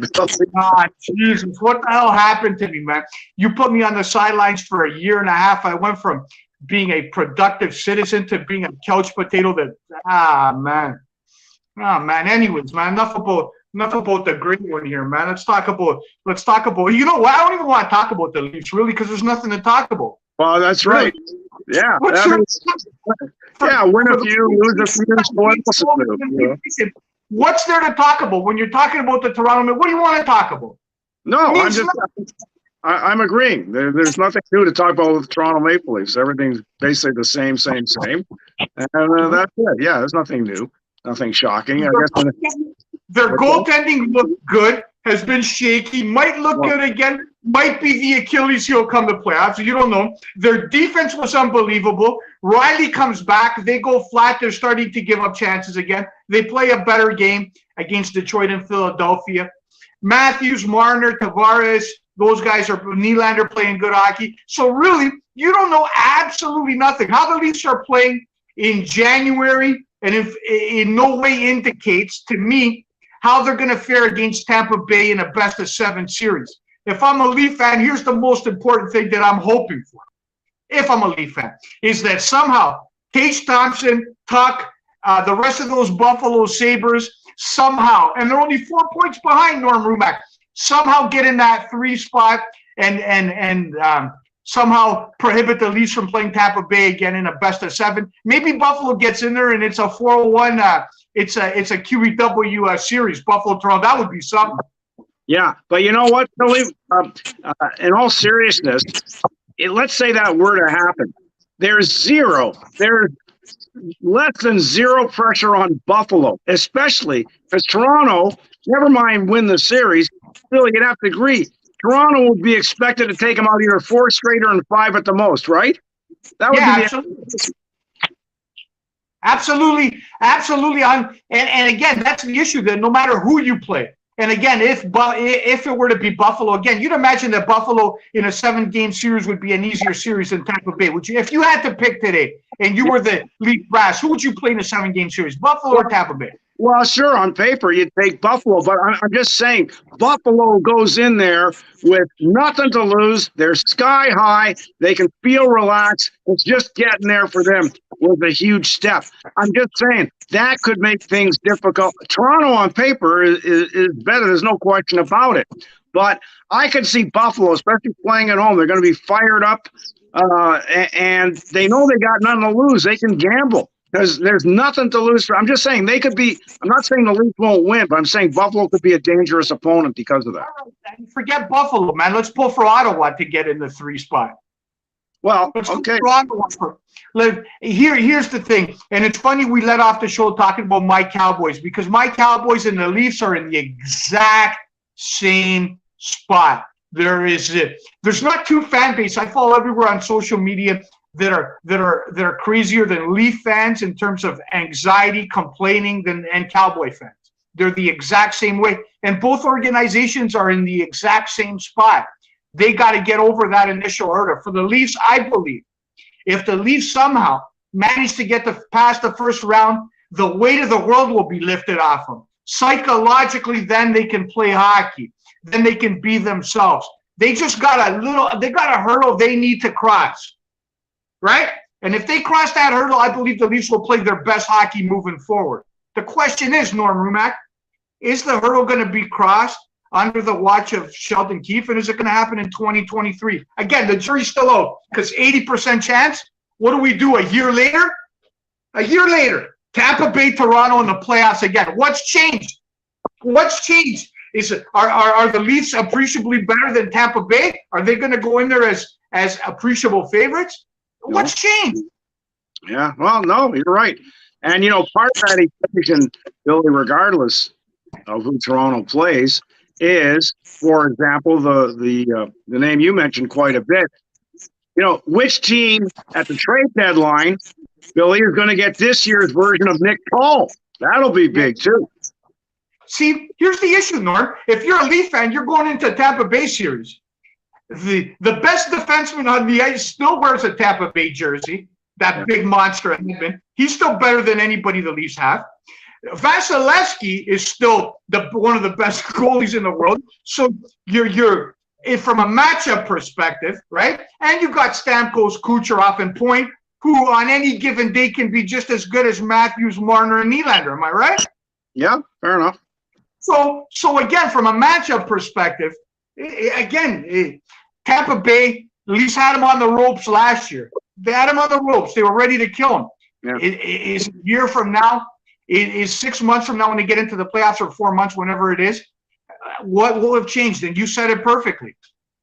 Ah, Jesus, what the hell happened to me, man? You put me on the sidelines for a year and a half. I went from being a productive citizen to being a couch potato man. Anyways, man, enough about the great one here, man. Let's talk about, you know what? I don't even want to talk about the Leafs, really, because there's nothing to talk about. Well, that's right. Yeah. Win a few, lose a few. What's there to talk about when you're talking about the Toronto? What do you want to talk about? No, I'm agreeing. There's nothing new to talk about with the Toronto Maple Leafs. Everything's basically the same. And that's it. Yeah, there's nothing new. Nothing shocking. I guess their goaltending looked good, has been shaky, might look good again, might be the Achilles heel come to playoffs. You don't know. Their defense was unbelievable. Riley comes back. They go flat. They're starting to give up chances again. They play a better game against Detroit and Philadelphia. Matthews, Marner, Tavares, those guys are Nylander playing good hockey. So really, you don't know absolutely nothing. How the Leafs are playing in January and if in no way indicates to me how they're going to fare against Tampa Bay in a best-of-7 series. If I'm a Leaf fan, here's the most important thing that I'm hoping for, if I'm a Leaf fan, is that somehow Tage Thompson, Tuck, the rest of those Buffalo Sabres, somehow, and they're only 4 points behind Norm Rumack, somehow get in that 3 spot and somehow prohibit the Leafs from playing Tampa Bay again in a best-of-7. Maybe Buffalo gets in there and it's a 4-1. It's a QEW series, Buffalo Toronto. That would be something. Yeah, but you know what, Billy? In all seriousness, let's say that were to happen. There's less than zero pressure on Buffalo, especially because Toronto, never mind win the series, still you'd have to agree. Toronto would be expected to take them out either 4 straight or in 5 at the most, right? That would be absolutely. Absolutely. And again, that's the issue. That no matter who you play, and again, if it were to be Buffalo, again, you'd imagine that Buffalo in a 7-game series would be an easier series than Tampa Bay. Would you, if you had to pick today, and you were the Leaf brass, who would you play in a 7-game series, Buffalo or Tampa Bay? Well, sure, on paper, you'd take Buffalo, but I'm just saying Buffalo goes in there with nothing to lose. They're sky high. They can feel relaxed. It's just getting there for them was a huge step. I'm just saying that could make things difficult. Toronto on paper is better. There's no question about it. But I could see Buffalo, especially playing at home. They're going to be fired up, and they know they got nothing to lose. They can gamble. There's nothing to lose. I'm just saying they could be. I'm not saying the Leafs won't win, but I'm saying Buffalo could be a dangerous opponent because of that. Forget Buffalo, man. Let's pull for Ottawa to get in the 3 spot. Well, let's okay. Here's the thing, and it's funny we let off the show talking about my Cowboys because my Cowboys and the Leafs are in the exact same spot. There's not 2 fan bases. I follow everywhere on social media that are crazier than Leaf fans in terms of anxiety, complaining and Cowboy fans. They're the exact same way. And both organizations are in the exact same spot. They got to get over that initial hurdle. For the Leafs, I believe, if the Leafs somehow manage to get past the first round, the weight of the world will be lifted off them. Psychologically, then they can play hockey. Then they can be themselves. They just got a hurdle they need to cross. Right? And if they cross that hurdle, I believe the Leafs will play their best hockey moving forward. The question is, Norm Rumack, is the hurdle going to be crossed under the watch of Sheldon Keefe, and is it going to happen in 2023? Again, the jury's still out because 80% chance. What do we do a year later? A year later, Tampa Bay, Toronto in the playoffs again. What's changed? What's changed? Are the Leafs appreciably better than Tampa Bay? Are they going to go in there as appreciable favorites? What's changed? Yeah, well, no, you're right. And, part of that equation, Billy, regardless of who Toronto plays, is, for example, the name you mentioned quite a bit. Which team at the trade deadline, Billy, is going to get this year's version of Nick Paul? That'll be big, too. See, here's the issue, Norm. If you're a Leaf fan, you're going into Tampa Bay series. The best defenseman on the ice still wears a Tampa Bay jersey, that big monster. He's still better than anybody the Leafs have. Vasilevsky is still one of the best goalies in the world. So you're from a matchup perspective, right? And you've got Stamkos, Kucherov, and Point, who on any given day can be just as good as Matthews, Marner, and Nylander. Am I right? Yeah, fair enough. So again, from a matchup perspective, Tampa Bay, at least had him on the ropes last year. They had him on the ropes. They were ready to kill him. Yeah. Is a year from now, is 6 months from now when they get into the playoffs, or 4 months, whenever it is, what will have changed? And you said it perfectly.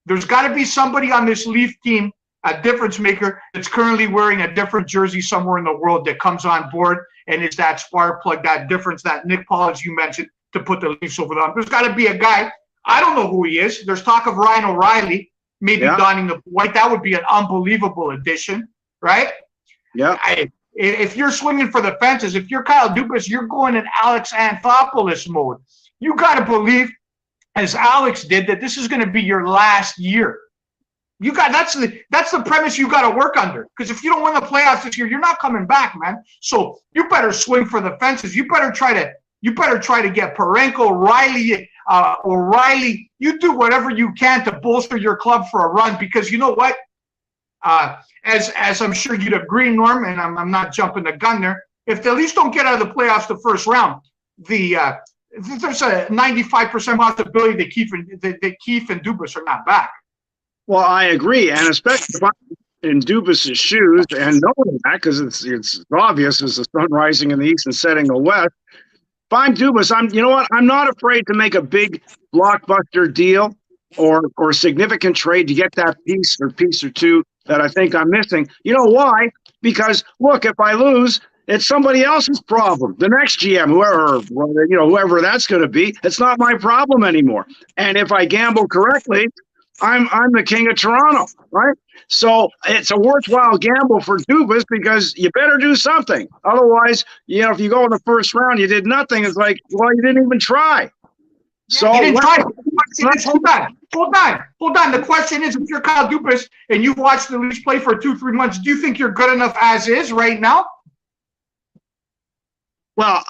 There's got to be somebody on this Leaf team, a difference maker, that's currently wearing a different jersey somewhere in the world that comes on board and is that spark plug, that difference, that Nick Paul, as you mentioned, to put the Leafs over the hump. There's got to be a guy. I don't know who he is. There's talk of Ryan O'Reilly maybe donning the white. That would be an unbelievable addition, right? Yeah. If you're swinging for the fences, if you're Kyle Dubas, you're going in Alex Anthopoulos mode. You got to believe, as Alex did, that this is going to be your last year. That's the premise you got to work under. Because if you don't win the playoffs this year, you're not coming back, man. So you better swing for the fences. You better try to get Parenko, O'Reilly. You do whatever you can to bolster your club for a run, because you know what? As I'm sure you'd agree, Norm, and I'm not jumping the gun there, if the Leafs don't get out of the playoffs the first round, there's a 95% possibility that Keefe and Dubas are not back. Well, I agree, and especially if I'm in Dubas' shoes, and knowing that, because it's obvious as the sun rising in the east and setting in the west. If I'm Dubas, I'm not afraid to make a big blockbuster deal or significant trade to get that piece or two that I think I'm missing. You know why? Because, look, if I lose, It's somebody else's problem. The next GM, whoever that's going to be, it's not my problem anymore. And if I gamble correctly, I'm the king of Toronto, right? So it's a worthwhile gamble for Dubas because you better do something. Otherwise, if you go in the first round, you did nothing. It's like, well, you didn't even try. So he didn't try. Hold on. The question is, if you're Kyle Dubas and you've watched the Leafs play for 2-3 months, do you think you're good enough as is right now? Well,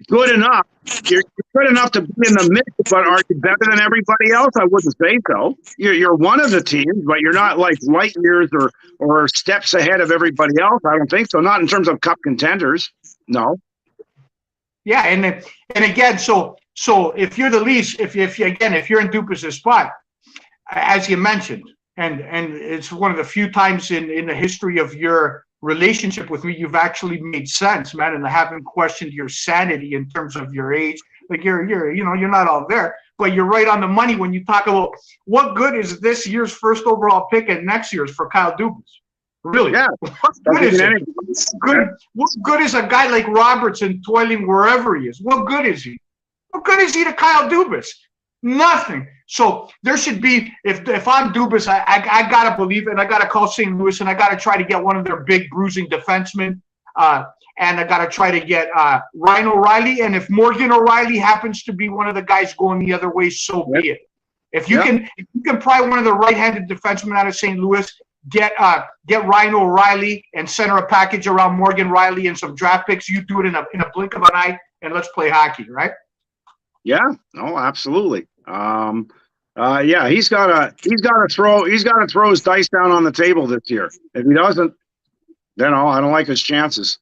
good enough. You're good enough to be in the mix, but are you better than everybody else? I wouldn't say so. You're one of the teams, but you're not like light years or steps ahead of everybody else. I don't think so. Not in terms of cup contenders. No. Yeah, and again, so if you're the Leafs, if you're in Dubas' spot, as you mentioned, and it's one of the few times in the history of your relationship with me you've actually made sense, man, and I haven't questioned your sanity in terms of your age. Like you're not all there, but you're right on the money when you talk about what good is this year's first overall pick and next year's for Kyle Dubas. Really? Yeah. What good is it? What good is a guy like Robertson toiling wherever he is? What good is he? What good is he to Kyle Dubas? Nothing. So there should be, if I'm Dubas, I gotta believe it, and I gotta call St. Louis, and I gotta try to get one of their big bruising defensemen, and I gotta try to get Ryan O'Reilly, and if Morgan O'Reilly happens to be one of the guys going the other way, so be it. If you can pry one of the right-handed defensemen out of St. Louis, get Ryan O'Reilly and center a package around Morgan Riley and some draft picks. You do it in a blink of an eye, and let's play hockey, right? Yeah, no, absolutely. He's got to throw his dice down on the table this year. If he doesn't, then I don't like his chances.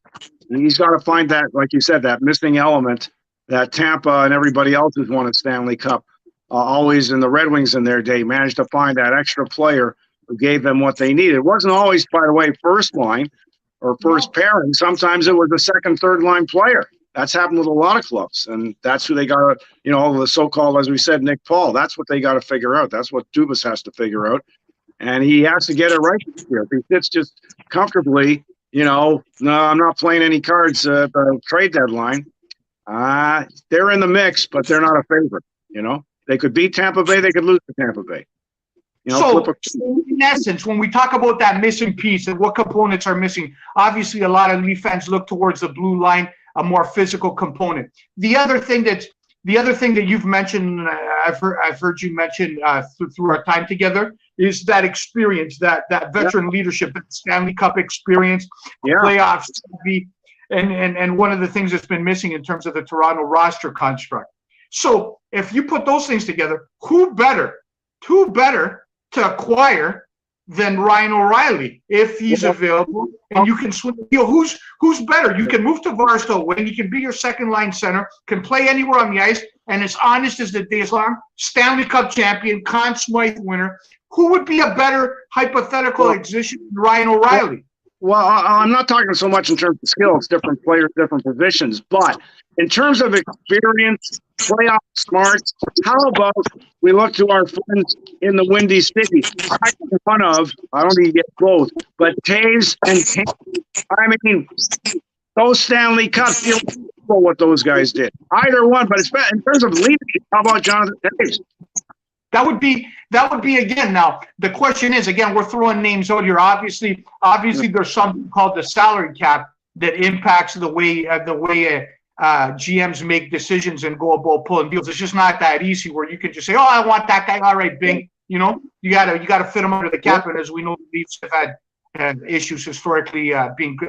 He's got to find that, like you said, that missing element that Tampa and everybody else has won a Stanley Cup. Always in the Red Wings in their day managed to find that extra player who gave them what they needed. It wasn't always, by the way, first line or first pairing. Sometimes it was a second, third line player. That's happened with a lot of clubs, and that's who they got to, the so-called, as we said, Nick Paul. That's what they got to figure out. That's what Dubas has to figure out, and he has to get it right this year. If he sits just comfortably, no, I'm not playing any cards at the trade deadline. They're in the mix, but they're not a favorite. They could beat Tampa Bay. They could lose to Tampa Bay. So in essence, when we talk about that missing piece and what components are missing, obviously a lot of Leaf fans look towards the blue line, a more physical component. The other thing that you've mentioned, I've heard you mention through our time together, is that experience, that veteran leadership, that Stanley Cup experience, playoffs, and one of the things that's been missing in terms of the Toronto roster construct. So if you put those things together, who better to acquire than Ryan O'Reilly if he's available and you can swing the deal? Who's better? You can move Tavares to a wing. He can be your second line center, can play anywhere on the ice, and as honest as the day is long, Stanley Cup champion, Conn Smythe winner. Who would be a better hypothetical addition than Ryan O'Reilly? Well, I'm not talking so much in terms of skills, different players, different positions, but in terms of experience, playoff smarts, how about we look to our friends in the Windy City? I don't even get close, but Taves and Kane, I mean, those Stanley Cups, you don't know what those guys did. Either one, but it's in terms of leadership, how about Jonathan Taves? That would be again. Now the question is, again, we're throwing names out here. Obviously, there's something called the salary cap that impacts the way GMs make decisions and go about pulling deals. It's just not that easy where you can just say, "Oh, I want that guy." All right, bing. You gotta fit him under the cap, and as we know, the Leafs have had issues historically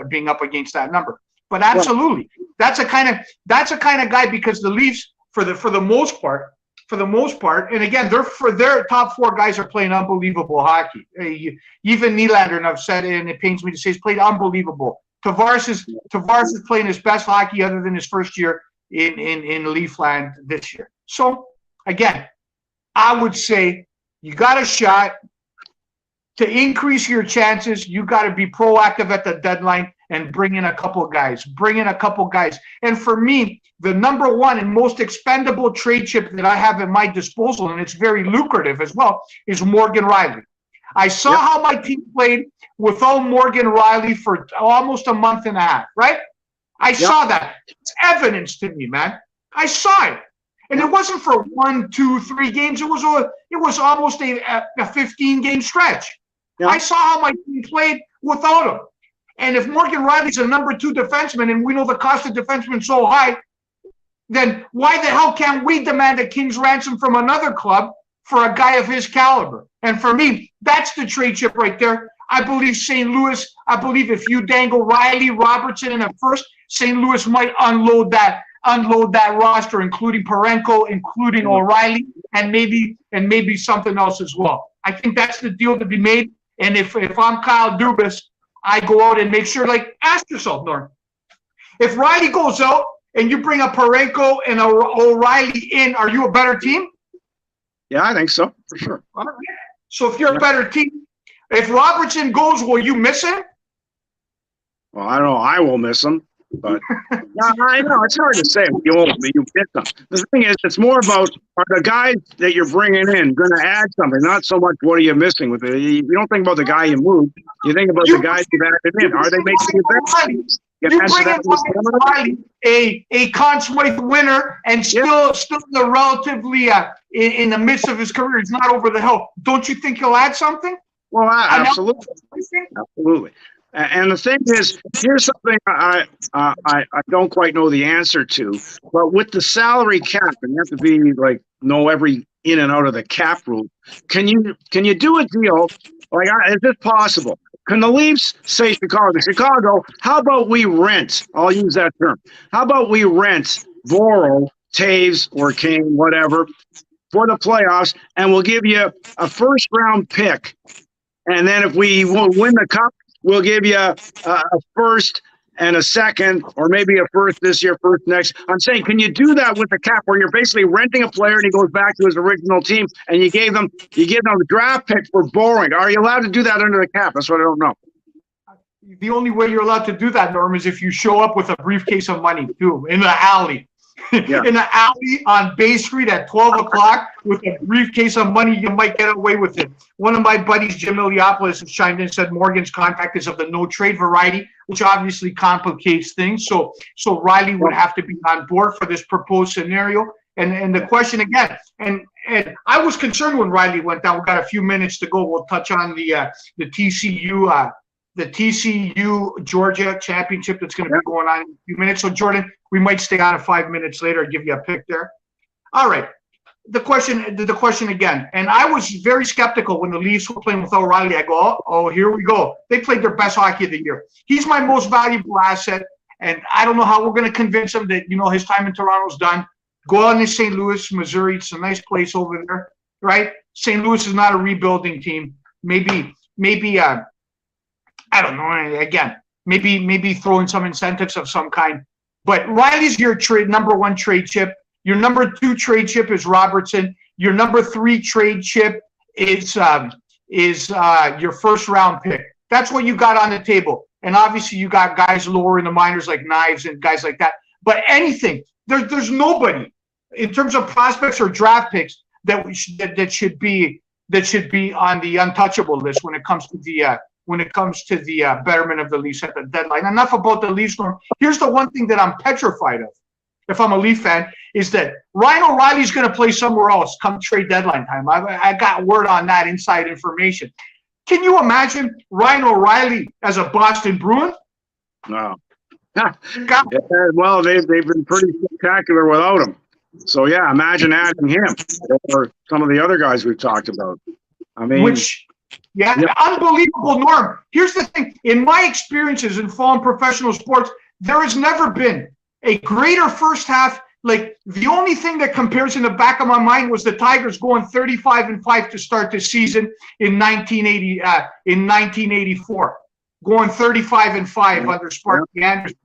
being up against that number. But absolutely, that's a kind of guy, because the Leafs, for the most part, and again, their top four guys are playing unbelievable hockey. Even Nylander, and I've said it, and it pains me to say, he's played unbelievable. Tavares is playing his best hockey other than his first year in Leafland this year. So again, I would say you got a shot to increase your chances. You got to be proactive at the deadline and bring in a couple guys. And for me, the number one and most expendable trade chip that I have at my disposal, and it's very lucrative as well, is Morgan Riley. I saw how my team played without Morgan Riley for almost a month and a half, right? I saw that. It's evidence to me, man. I saw it. And it wasn't for 1, 2, 3 games. It was almost a 15-game stretch. Yeah. I saw how my team played without him. And if Morgan Riley's a number 2 defenseman, and we know the cost of defenseman so high, then why the hell can't we demand a king's ransom from another club for a guy of his caliber? And for me, that's the trade chip right there. I believe St. Louis, if you dangle Riley, Robertson in a first, St. Louis might unload that roster, including Parenko, including O'Reilly, and maybe something else as well. I think that's the deal to be made. And if I'm Kyle Dubas, I go out and make sure, like, ask yourself, Norm, if Riley goes out and you bring a Parenko and a O'Reilly in, are you a better team? Yeah, I think so, for sure. All right. So if you're a better team, if Robertson goes, will you miss him? Well, I don't know. I will miss him. But I know it's hard to say. You won't, but you get them. The thing is, it's more about, are the guys that you're bringing in going to add something? Not so much what are you missing with it. You don't think about the guy you moved. You think about the guys you've added in. Are they making it better? You bring in Riley, a Conn Smythe winner, and still in the relatively in the midst of his career, he's not over the hill. Don't you think he'll add something? Well, absolutely, absolutely. And the thing is, here's something I don't quite know the answer to, but with the salary cap, and you have to be like know every in and out of the cap rule. Can you do a deal like is this possible? Can the Leafs say Chicago? How about we rent? I'll use that term. How about we rent Voro, Taves, or Kane, whatever, for the playoffs, and we'll give you a first-round pick, and then if we win the cup, we'll give you a first and a second, or maybe a first this year, first next. I'm saying, can you do that with the cap where you're basically renting a player and he goes back to his original team and you give them the draft pick for borrowing? Are you allowed to do that under the cap? That's what I don't know. The only way you're allowed to do that, Norm, is if you show up with a briefcase of money, too, in the alley. Yeah. In the alley on Bay Street at 12 o'clock with a briefcase of money, you might get away with it. One of my buddies, Jim Iliopoulos, chimed in and said Morgan's contract is of the no-trade variety, which obviously complicates things. So Riley would have to be on board for this proposed scenario. And the question again, and I was concerned when Riley went down. We've got a few minutes to go. We'll touch on the TCU Georgia championship that's going to be going on in a few minutes. So Jordan, we might stay on 5 minutes later and give you a pick there. All right. The question again, and I was very skeptical when the Leafs were playing with O'Reilly. I go, oh, here we go. They played their best hockey of the year. He's my most valuable asset, and I don't know how we're going to convince him that, his time in Toronto's done. Go on to St. Louis, Missouri. It's a nice place over there, right? St. Louis is not a rebuilding team. Maybe I don't know. Again, maybe throwing some incentives of some kind. But Riley's your number 1 trade chip. Your number 2 trade chip is Robertson. Your number 3 trade chip is your first round pick. That's what you got on the table. And obviously you got guys lower in the minors like Knives and guys like that. But anything, there's nobody in terms of prospects or draft picks that should be on the untouchable list when it comes to the betterment of the Leafs at the deadline. Enough about the Leafs. Here's the one thing that I'm petrified of, if I'm a Leaf fan, is that Ryan O'Reilly's going to play somewhere else come trade deadline time. I got word on that, inside information. Can you imagine Ryan O'Reilly as a Boston Bruin? No. Yeah, well, they've been pretty spectacular without him. So, yeah, imagine adding him or some of the other guys we've talked about. I mean, unbelievable, Norm. Here's the thing. In my experiences in following professional sports, there has never been a greater first half. Like, the only thing that compares in the back of my mind was the Tigers going 35-5 to start the season in 1984. Going 35-5 under Sparky Anderson.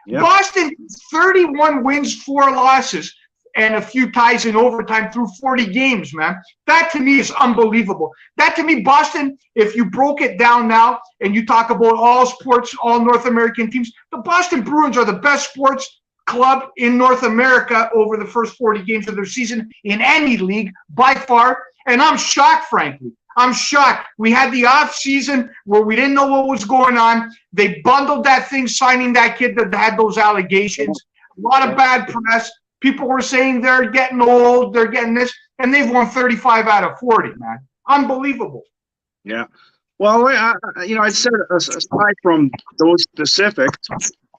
Yep. Boston, 31 wins, 4 losses, and a few ties in overtime through 40 games, man. That to me is unbelievable. That to me, Boston, if you broke it down now and you talk about all sports, all North American teams, the Boston Bruins are the best sports club in North America over the first 40 games of their season in any league by far. And I'm shocked, frankly. I'm shocked. We had the off season where we didn't know what was going on. They bundled that thing, signing that kid that had those allegations. A lot of bad press. People were saying they're getting old, they're getting this, and they've won 35 out of 40, man. Unbelievable. Yeah. Well, I said aside from those specifics,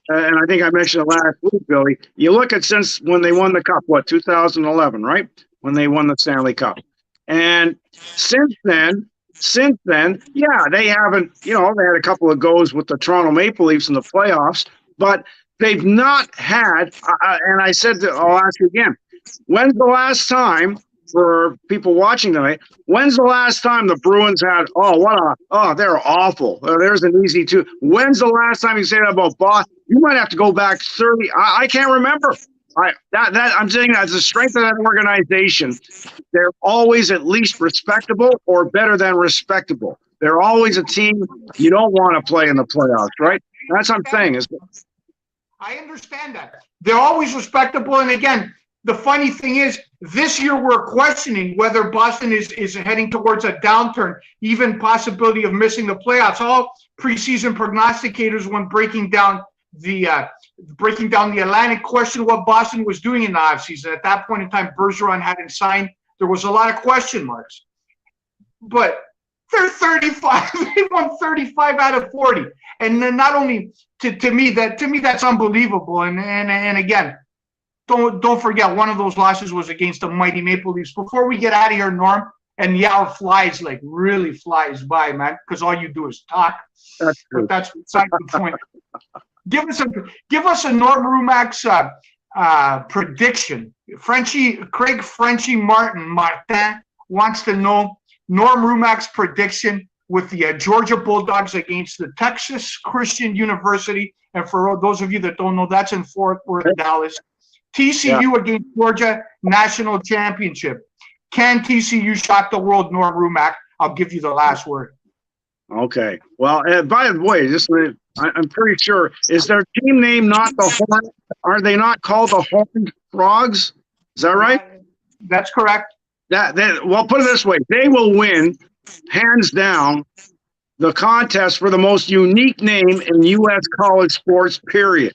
and I think I mentioned it last week, Billy, you look at since when they won the Cup, 2011, right? When they won the Stanley Cup. And since then, yeah, they haven't, they had a couple of goes with the Toronto Maple Leafs in the playoffs, but they've not had, and I said, I'll ask you again, when's the last time, for people watching tonight, when's the last time the Bruins had, they're awful. There's an easy two. When's the last time you say that about Boston? You might have to go back 30. I can't remember. I'm saying that's the strength of that organization. They're always at least respectable or better than respectable. They're always a team you don't want to play in the playoffs, right? That's what I'm saying. I understand that. They're always respectable. And again, the funny thing is, this year we're questioning whether Boston is heading towards a downturn, even possibility of missing the playoffs. All preseason prognosticators, when breaking down the Atlantic, questioned what Boston was doing in the offseason. At that point in time, Bergeron hadn't signed. There was a lot of question marks. But they're 35. They won 35 out of 40. And then not only to me that's unbelievable. And again, don't forget, one of those losses was against the mighty Maple Leafs. Before we get out of here, Norm, and the hour flies, like really flies by, man, because all you do is talk. But that's beside the point. Give us a Norm Rumack's prediction. Craig Martin wants to know Norm Rumack's prediction with the Georgia Bulldogs against the Texas Christian University. And for those of you that don't know, that's in Fort Worth, Dallas. TCU against Georgia, national championship. Can TCU shock the world, Norm Rumack? I'll give you the last word. Okay. Well, by the way, I'm pretty sure, is their team name not the Horned? Are they not called the Horned Frogs? Is that right? That's correct. Well, put it this way. They will win, hands down, the contest for the most unique name in U.S. college sports, period.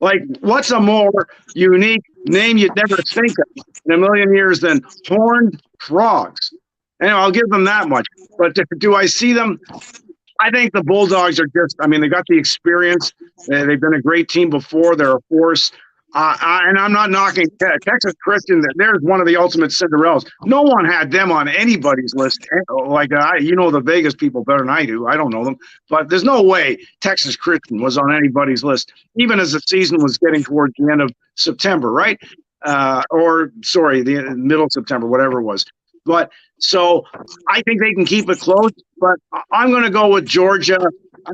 Like, what's a more unique name you'd never think of in a million years than Horned Frogs? Anyway, I'll give them that much. But do I see them? I think the Bulldogs are they got the experience. They've been a great team before. They're a force. And I'm not knocking Texas Christian. They're one of the ultimate Cinderellas. No one had them on anybody's list. The Vegas people better than I do. I don't know them. But there's no way Texas Christian was on anybody's list, even as the season was getting towards the end of September, right? The middle of September, whatever it was. But so I think they can keep it close. But I'm going to go with Georgia.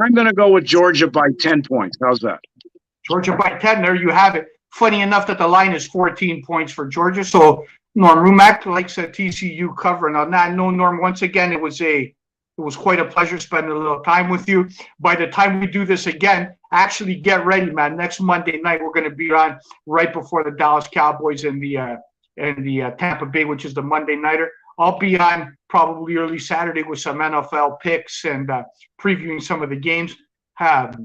I'm going to go with Georgia by 10 points. How's that? Georgia by 10. There you have it. Funny enough that the line is 14 points for Georgia. So Norm Rumack likes a TCU cover. Now, no, Norm, once again, it was quite a pleasure spending a little time with you. By the time we do this again, actually get ready, man. Next Monday night, we're going to be on right before the Dallas Cowboys and the Tampa Bay, which is the Monday nighter. I'll be on probably early Saturday with some NFL picks and previewing some of the games.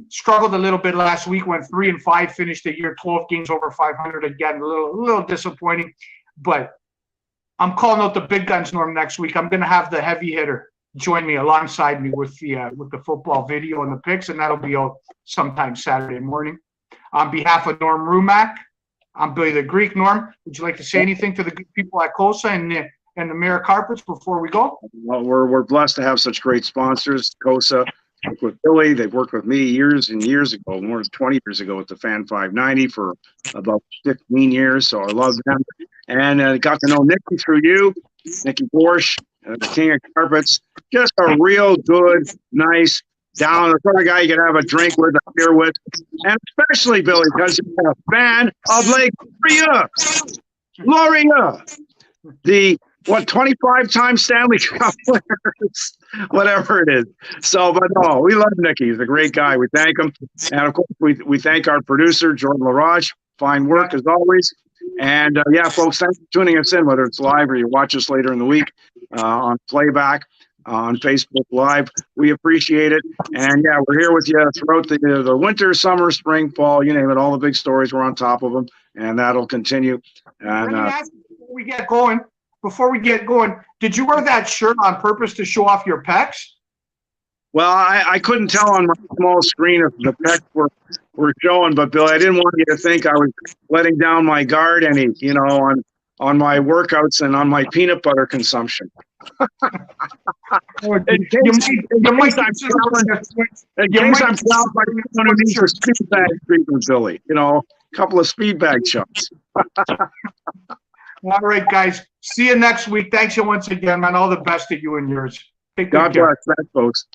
Struggled a little bit last week, went 3-5, finished the year 12 games over 500 again. A little disappointing, but I'm calling out the big guns, Norm, next week. I'm going to have the heavy hitter join me alongside me with the football video and the picks, and that'll be out sometime Saturday morning. On behalf of Norm Rumack, I'm Billy the Greek. Norm, would you like to say anything to the good people at COSA and the Mayor Carpets before we go? Well, we're blessed to have such great sponsors. COSA worked with Billy. They've worked with me years and years ago, more than 20 years ago with the Fan 590 for about 15 years. So I love them. And got to know Nikki through you, Nikki Borsch, the King of Carpets. Just a real good, nice, down the sort of guy you can have a drink with, a beer with. And especially, Billy, because you're a fan of Lake Gloria, the 25-time Stanley Cup winners, whatever it is. So, but no, we love Nicky. He's a great guy. We thank him. And of course, we thank our producer, Jordan LaRoche. Fine work as always. And folks, thanks for tuning us in, whether it's live or you watch us later in the week on playback. on Facebook Live. We appreciate it. And yeah, we're here with you throughout the winter, summer, spring, fall, you name it. All the big stories, we're on top of them, and that'll continue. Let And me ask you before we get going, did you wear that shirt on purpose to show off your pecs? well, I couldn't tell on my small screen if the pecs were showing, but Bill, I didn't want you to think I was letting down my guard any, on my workouts and on my peanut butter consumption. You might I'm underneath a speed bag treatment, Billy. A couple of speed bag shots. All right, guys. See you next week. Thanks you once again, man. All the best to you and yours. Take good God care. bless. Thanks, folks.